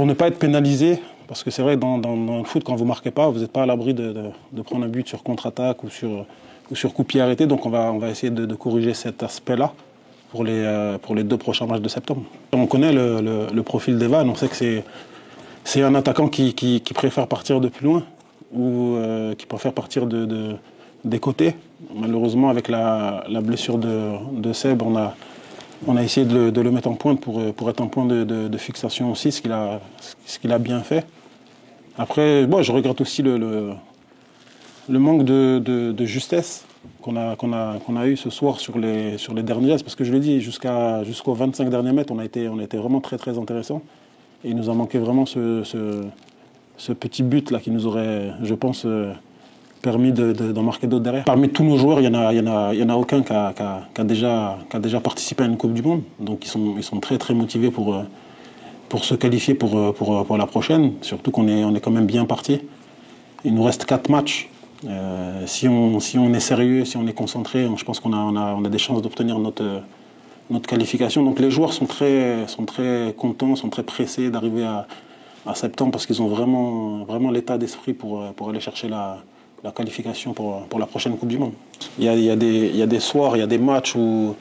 N: ne pas être pénalisé. Parce que c'est vrai, dans le foot, quand vous ne marquez pas, vous n'êtes pas à l'abri de prendre un but sur contre-attaque ou sur coup-pied arrêté. Donc on va essayer de corriger cet aspect-là pour les 2 prochains matchs de septembre. On connaît le profil d'Evan, on sait que c'est un attaquant qui préfère partir de plus loin ou qui préfère partir des côtés. Malheureusement, avec la blessure de Seb, on a essayé de le mettre en pointe pour être en point de fixation aussi, ce qu'il a bien fait. Après, je regrette aussi le manque de justesse qu'on a eu ce soir sur les derniers gestes, parce que je l'ai dit, jusqu'aux 25 derniers mètres, on a été vraiment très très intéressant. Et il nous a manqué vraiment ce petit but là qui nous aurait, je pense, permis d'en marquer d'autres derrière. Parmi tous nos joueurs, il y en a aucun qui a déjà participé à une Coupe du Monde, donc ils sont très très motivés pour se qualifier pour la prochaine, surtout qu'on est quand même bien parti. Il nous reste 4 matchs. Si on est sérieux, si on est concentré, je pense qu'on a des chances d'obtenir notre qualification. Donc les joueurs sont très contents, sont très pressés d'arriver à septembre parce qu'ils ont vraiment l'état d'esprit pour aller chercher la qualification pour la prochaine Coupe du Monde. Il y a des soirs, il y a des matchs où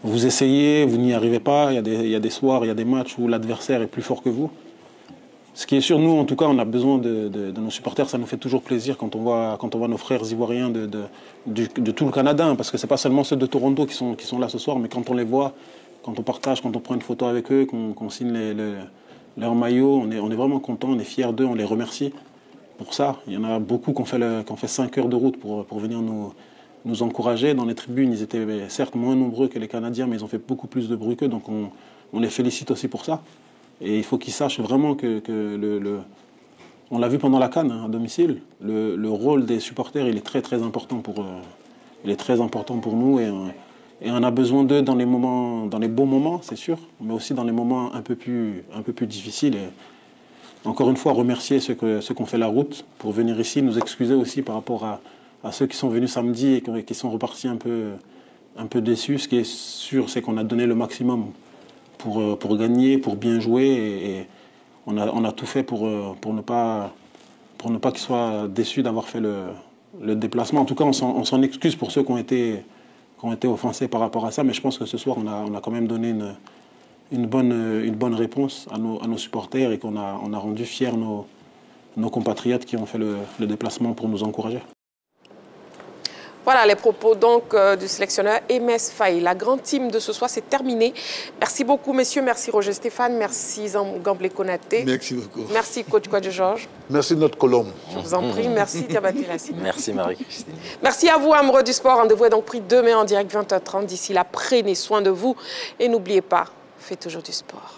N: vous essayez, vous n'y arrivez pas. Il y a des soirs, il y a des matchs où l'adversaire est plus fort que vous. Ce qui est sûr, nous, en tout cas, on a besoin de nos supporters. Ça nous fait toujours plaisir quand on voit nos frères ivoiriens de tout le Canada, hein, parce que ce n'est pas seulement ceux de Toronto qui sont là ce soir, mais quand on les voit, quand on partage, quand on prend une photo avec eux, qu'on signe leur maillot, on est vraiment content, on est fiers d'eux, on les remercie pour ça. Il y en a beaucoup qui ont fait 5 heures de route pour venir nous encourager. Dans les tribunes, ils étaient certes moins nombreux que les Canadiens, mais ils ont fait beaucoup plus de bruit qu'eux, donc on les félicite aussi pour ça. Et il faut qu'ils sachent vraiment que on l'a vu pendant la CAN à domicile, le rôle des supporters il est très important pour nous et on a besoin d'eux dans les bons moments, c'est sûr, mais aussi dans les moments un peu plus difficiles. Et encore une fois, remercier ceux qui ont fait la route pour venir ici, nous excuser aussi par rapport à ceux qui sont venus samedi et qui sont repartis un peu déçus. Ce qui est sûr, c'est qu'on a donné le maximum pour gagner, pour bien jouer et on a tout fait pour ne pas qu'ils soient déçus d'avoir fait le déplacement. En tout cas, on s'en excuse pour ceux qui ont été offensés par rapport à ça, mais je pense que ce soir, on a quand même donné une bonne réponse à nos supporters et qu'on a rendu fiers nos compatriotes qui ont fait le déplacement pour nous encourager.
A: Voilà les propos donc du sélectionneur Emes Faye. La grande team de ce soir, c'est terminé. Merci beaucoup, messieurs. Merci Roger Stéphane. Merci Gamblé Konaté.
C: Merci beaucoup.
A: Merci coach Kouadjou Georges.
D: Merci notre Colombe.
A: Je vous en prie. Merci Diabaté Lassi.
E: Merci Marie-Christine.
A: Merci à vous, amoureux du sport. Rendez-vous est donc pris demain en direct 20h30. D'ici là, prenez soin de vous. Et n'oubliez pas, faites toujours du sport.